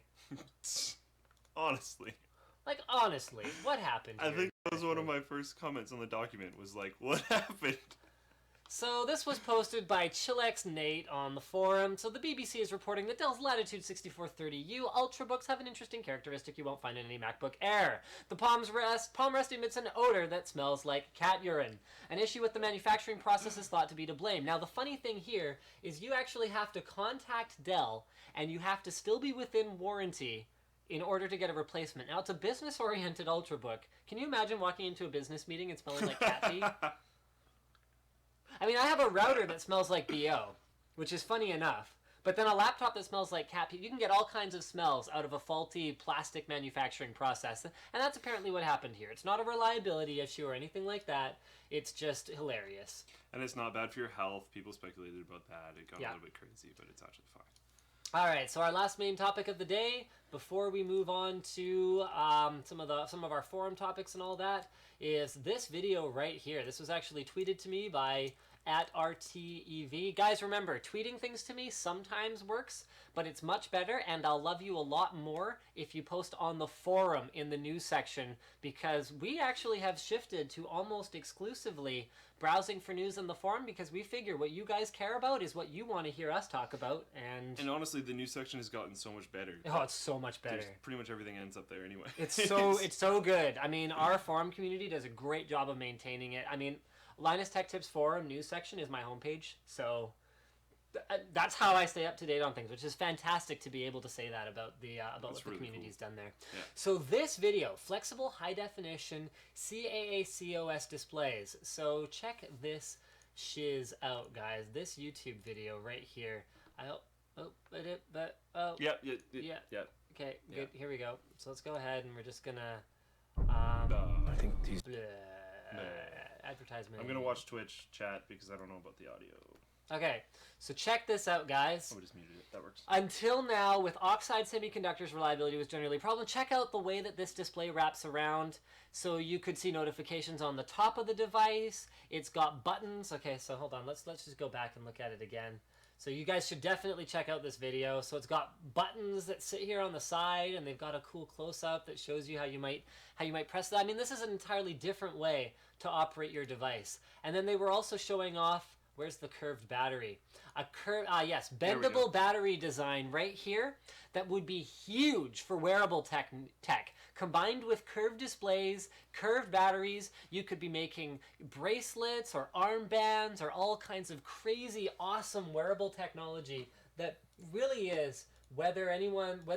[SPEAKER 2] Honestly.
[SPEAKER 1] Like, honestly, what happened here?
[SPEAKER 2] I think that was one of my first comments on the document, was like, what happened?
[SPEAKER 1] So this was posted by Chilex Nate on the forum. So the BBC is reporting that Dell's Latitude 6430U Ultrabooks have an interesting characteristic you won't find in any MacBook Air. The palm rest emits an odor that smells like cat urine. An issue with the manufacturing process is thought to be to blame. Now the funny thing here is you actually have to contact Dell, and you have to still be within warranty in order to get a replacement. Now it's a business-oriented Ultrabook. Can you imagine walking into a business meeting and smelling like cat pee? I mean, I have a router that smells like BO, which is funny enough. But then a laptop that smells like cat pee, you can get all kinds of smells out of a faulty plastic manufacturing process. And that's apparently what happened here. It's not a reliability issue or anything like that. It's just hilarious.
[SPEAKER 2] And it's not bad for your health. People speculated about that. It got a little bit crazy, but it's actually fine.
[SPEAKER 1] All right, so our last main topic of the day, before we move on to some of our forum topics and all that, is this video right here. This was actually tweeted to me by @RTEV. Guys, remember, tweeting things to me sometimes works, but it's much better, and I'll love you a lot more if you post on the forum in the news section, because we actually have shifted to almost exclusively browsing for news in the forum, because we figure what you guys care about is what you want to hear us talk about. And
[SPEAKER 2] honestly, the news section has gotten so much better.
[SPEAKER 1] Oh, it's so much better.
[SPEAKER 2] Pretty much everything ends up there anyway.
[SPEAKER 1] It's so good. I mean, our forum community does a great job of maintaining it. I mean, Linus Tech Tips forum news section is my homepage, so that's how I stay up to date on things, which is fantastic to be able to say that about what the community's done there.
[SPEAKER 2] Yeah.
[SPEAKER 1] So this video, flexible high definition CAA-COS displays. So check this shiz out, guys. This YouTube video right here.
[SPEAKER 2] Yeah.
[SPEAKER 1] Okay, good. Here we go. So let's go ahead and we're just gonna.
[SPEAKER 2] I think these.
[SPEAKER 1] Advertisement.
[SPEAKER 2] I'm gonna watch Twitch chat because I don't know about the audio.
[SPEAKER 1] Okay, so check this out, guys.
[SPEAKER 2] Oh, we just muted it. That works.
[SPEAKER 1] Until now, with oxide semiconductors, reliability was generally a problem. Check out the way that this display wraps around. So you could see notifications on the top of the device. It's got buttons. Okay, so hold on. Let's just go back and look at it again. So you guys should definitely check out this video. So it's got buttons that sit here on the side, and they've got a cool close-up that shows you how you might press that. I mean, this is an entirely different way to operate your device. And then they were also showing off, where's the curved battery? Yes, bendable battery design right here that would be huge for wearable tech. Combined with curved displays, curved batteries, you could be making bracelets or armbands or all kinds of crazy, awesome wearable technology that really is, whether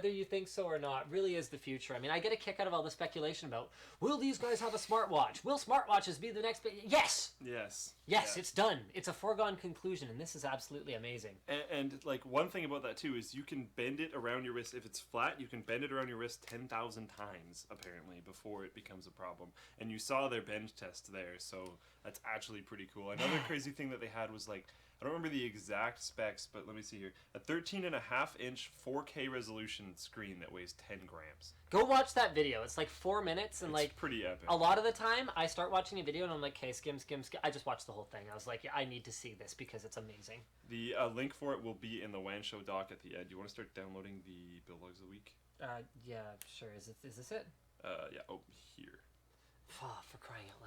[SPEAKER 1] you think so or not, really is the future. I mean, I get a kick out of all the speculation about, will these guys have a smartwatch? Will smartwatches be the next big... Yes!
[SPEAKER 2] Yes.
[SPEAKER 1] Yes, it's done. It's a foregone conclusion, and this is absolutely amazing.
[SPEAKER 2] And like, one thing about that, too, is you can bend it around your wrist. If it's flat, you can bend it around your wrist 10,000 times, apparently, before it becomes a problem. And you saw their bend test there, so that's actually pretty cool. Another crazy thing that they had was, like, I don't remember the exact specs, but let me see here. A 13.5-inch 4K resolution screen that weighs 10 grams.
[SPEAKER 1] Go watch that video. It's like 4 minutes, and
[SPEAKER 2] it's
[SPEAKER 1] like
[SPEAKER 2] pretty epic.
[SPEAKER 1] A lot of the time, I start watching a video and I'm like, okay, skim. I just watched the whole thing. I was like, yeah, I need to see this because it's amazing.
[SPEAKER 2] The link for it will be in the WAN Show doc at the end. Do you want to start downloading the Bill Logs of the Week?
[SPEAKER 1] Yeah, sure. Is this it?
[SPEAKER 2] Yeah. Oh, here.
[SPEAKER 1] Oh, for crying out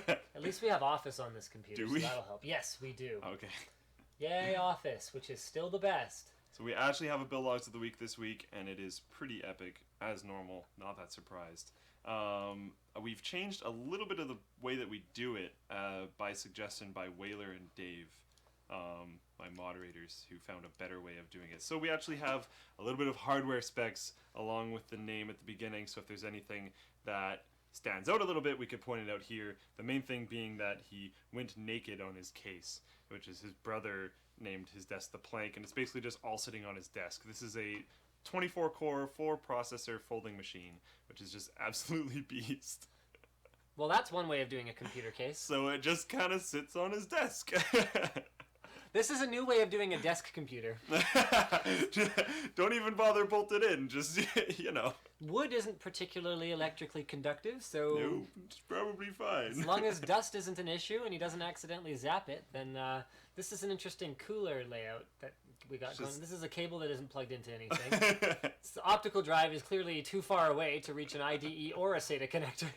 [SPEAKER 1] loud. At least we have Office on this computer,
[SPEAKER 2] do we?
[SPEAKER 1] So that'll help. Yes, we do.
[SPEAKER 2] Okay.
[SPEAKER 1] Yay, Office, which is still the best.
[SPEAKER 2] So we actually have a Bill Logs of the Week this week, and it is pretty epic, as normal. Not that surprised. We've changed a little bit of the way that we do it by suggestion by Whaler and Dave, my moderators, who found a better way of doing it. So we actually have a little bit of hardware specs along with the name at the beginning, so if there's anything that stands out a little bit, we could point it out here. The main thing being that he went naked on his case, which is his brother named his desk the Plank, and it's basically just all sitting on his desk. This is a 24-core, 4-processor folding machine, which is just absolutely beast.
[SPEAKER 1] Well, that's one way of doing a computer case.
[SPEAKER 2] So it just kind of sits on his desk.
[SPEAKER 1] This is a new way of doing a desk computer.
[SPEAKER 2] Don't even bother bolted in, just,
[SPEAKER 1] Wood isn't particularly electrically conductive, so...
[SPEAKER 2] No, it's probably fine.
[SPEAKER 1] As long as dust isn't an issue and he doesn't accidentally zap it, then this is an interesting cooler layout that we got
[SPEAKER 2] Just-
[SPEAKER 1] going. This is a cable that isn't plugged into anything. The optical drive is clearly too far away to reach an IDE or a SATA connector.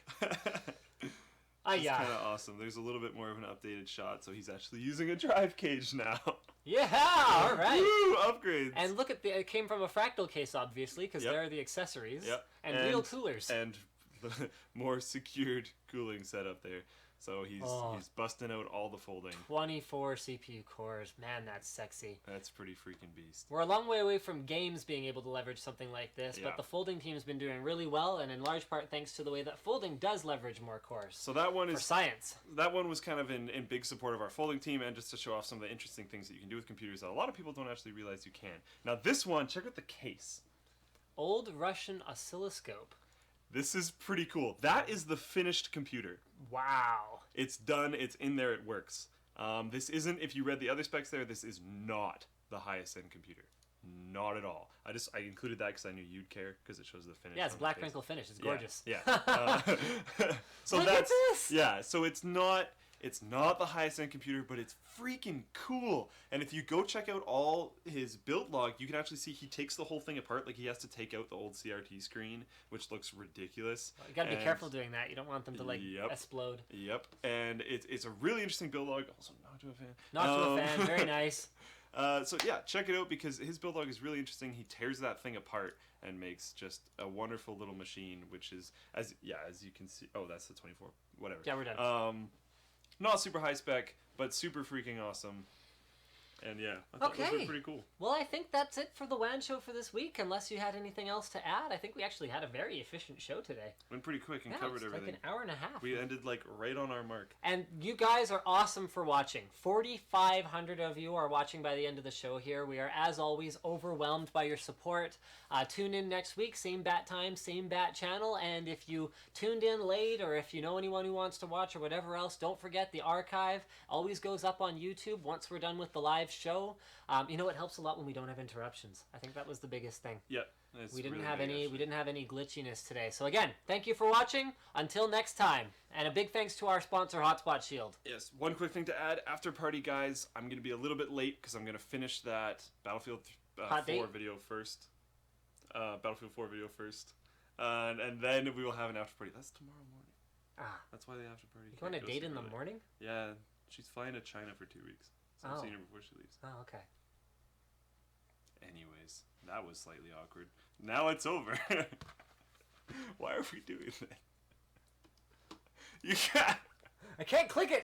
[SPEAKER 2] It's
[SPEAKER 1] Yeah.
[SPEAKER 2] kind of awesome. There's a little bit more of an updated shot, so he's actually using a drive cage now.
[SPEAKER 1] Yeah, all right.
[SPEAKER 2] Woo, upgrades.
[SPEAKER 1] And look at it came from a fractal case, obviously, because
[SPEAKER 2] Yep.
[SPEAKER 1] there are the accessories
[SPEAKER 2] Yep.
[SPEAKER 1] and real coolers.
[SPEAKER 2] And the more secured cooling setup there. So he's busting out all the folding.
[SPEAKER 1] 24 CPU cores. Man, that's sexy.
[SPEAKER 2] That's pretty freaking beast.
[SPEAKER 1] We're a long way away from games being able to leverage something like this,
[SPEAKER 2] Yeah.
[SPEAKER 1] but the folding team's been doing really well, and in large part thanks to the way that folding does leverage more cores.
[SPEAKER 2] So that one
[SPEAKER 1] For
[SPEAKER 2] is
[SPEAKER 1] science.
[SPEAKER 2] that one was kind of in big support of our folding team, and just to show off some of the interesting things that you can do with computers that a lot of people don't actually realize you can. Now this one, check out the case.
[SPEAKER 1] Old Russian oscilloscope.
[SPEAKER 2] This is pretty cool. That is the finished computer.
[SPEAKER 1] Wow.
[SPEAKER 2] It's done. It's in there. It works. This isn't, if you read the other specs there, this is not the highest end computer. Not at all. I included that because I knew you'd care, because it shows the finish.
[SPEAKER 1] Yeah, it's
[SPEAKER 2] on the
[SPEAKER 1] black
[SPEAKER 2] case.
[SPEAKER 1] wrinkle finish. It's
[SPEAKER 2] Yeah,
[SPEAKER 1] gorgeous.
[SPEAKER 2] Yeah. So
[SPEAKER 1] Look at
[SPEAKER 2] that's
[SPEAKER 1] this!
[SPEAKER 2] yeah. So it's not the highest end computer, but it's freaking cool. And if you go check out all his build log, you can actually see he takes the whole thing apart. Like he has to take out the old CRT screen, which looks ridiculous.
[SPEAKER 1] You gotta be
[SPEAKER 2] And-
[SPEAKER 1] careful doing that. You don't want them to
[SPEAKER 2] Yep.
[SPEAKER 1] explode.
[SPEAKER 2] Yep. And it's a really interesting build log. Also, not to a fan.
[SPEAKER 1] Not to a fan. Very nice.
[SPEAKER 2] So yeah, check it out because his build log is really interesting. He tears that thing apart and makes just a wonderful little machine, which is as you can see. Oh, that's the 24. Whatever.
[SPEAKER 1] Yeah, we're done.
[SPEAKER 2] Not super high spec, but super freaking awesome. And yeah, I thought those
[SPEAKER 1] Okay.
[SPEAKER 2] were pretty cool.
[SPEAKER 1] Well, I think that's it for the WAN show for this week, unless you had anything else to add. I think we actually had a very efficient show today.
[SPEAKER 2] Went pretty quick and
[SPEAKER 1] Yeah,
[SPEAKER 2] covered
[SPEAKER 1] it's
[SPEAKER 2] everything.
[SPEAKER 1] like an hour and a half.
[SPEAKER 2] We ended like right on our mark.
[SPEAKER 1] And you guys are awesome for watching. 4,500 of you are watching by the end of the show here. We are, as always, overwhelmed by your support. Tune in next week, same bat time, same bat channel. And if you tuned in late, or if you know anyone who wants to watch or whatever else, don't forget the archive always goes up on YouTube once we're done with the live show. It helps a lot when we don't have interruptions. I think that was the biggest thing.
[SPEAKER 2] Yeah.
[SPEAKER 1] We didn't have any glitchiness today. So again, thank you for watching. Until next time, and a big thanks to our sponsor, Hotspot Shield.
[SPEAKER 2] Yes, one quick thing to add. After party, guys, I'm going to be a little bit late because I'm going to finish that Battlefield 4
[SPEAKER 1] date?
[SPEAKER 2] video first. Battlefield 4 video first. And then we will have an after party. That's tomorrow morning.
[SPEAKER 1] Ah,
[SPEAKER 2] That's why the after party.
[SPEAKER 1] you going to
[SPEAKER 2] can't go
[SPEAKER 1] date in
[SPEAKER 2] super
[SPEAKER 1] the
[SPEAKER 2] early.
[SPEAKER 1] morning?
[SPEAKER 2] Yeah, she's flying to China for 2 weeks. So I'm
[SPEAKER 1] Oh.
[SPEAKER 2] seeing her before she leaves.
[SPEAKER 1] Oh, okay.
[SPEAKER 2] Anyways, that was slightly awkward. Now it's over. Why are we doing that? You can't.
[SPEAKER 1] I can't click it.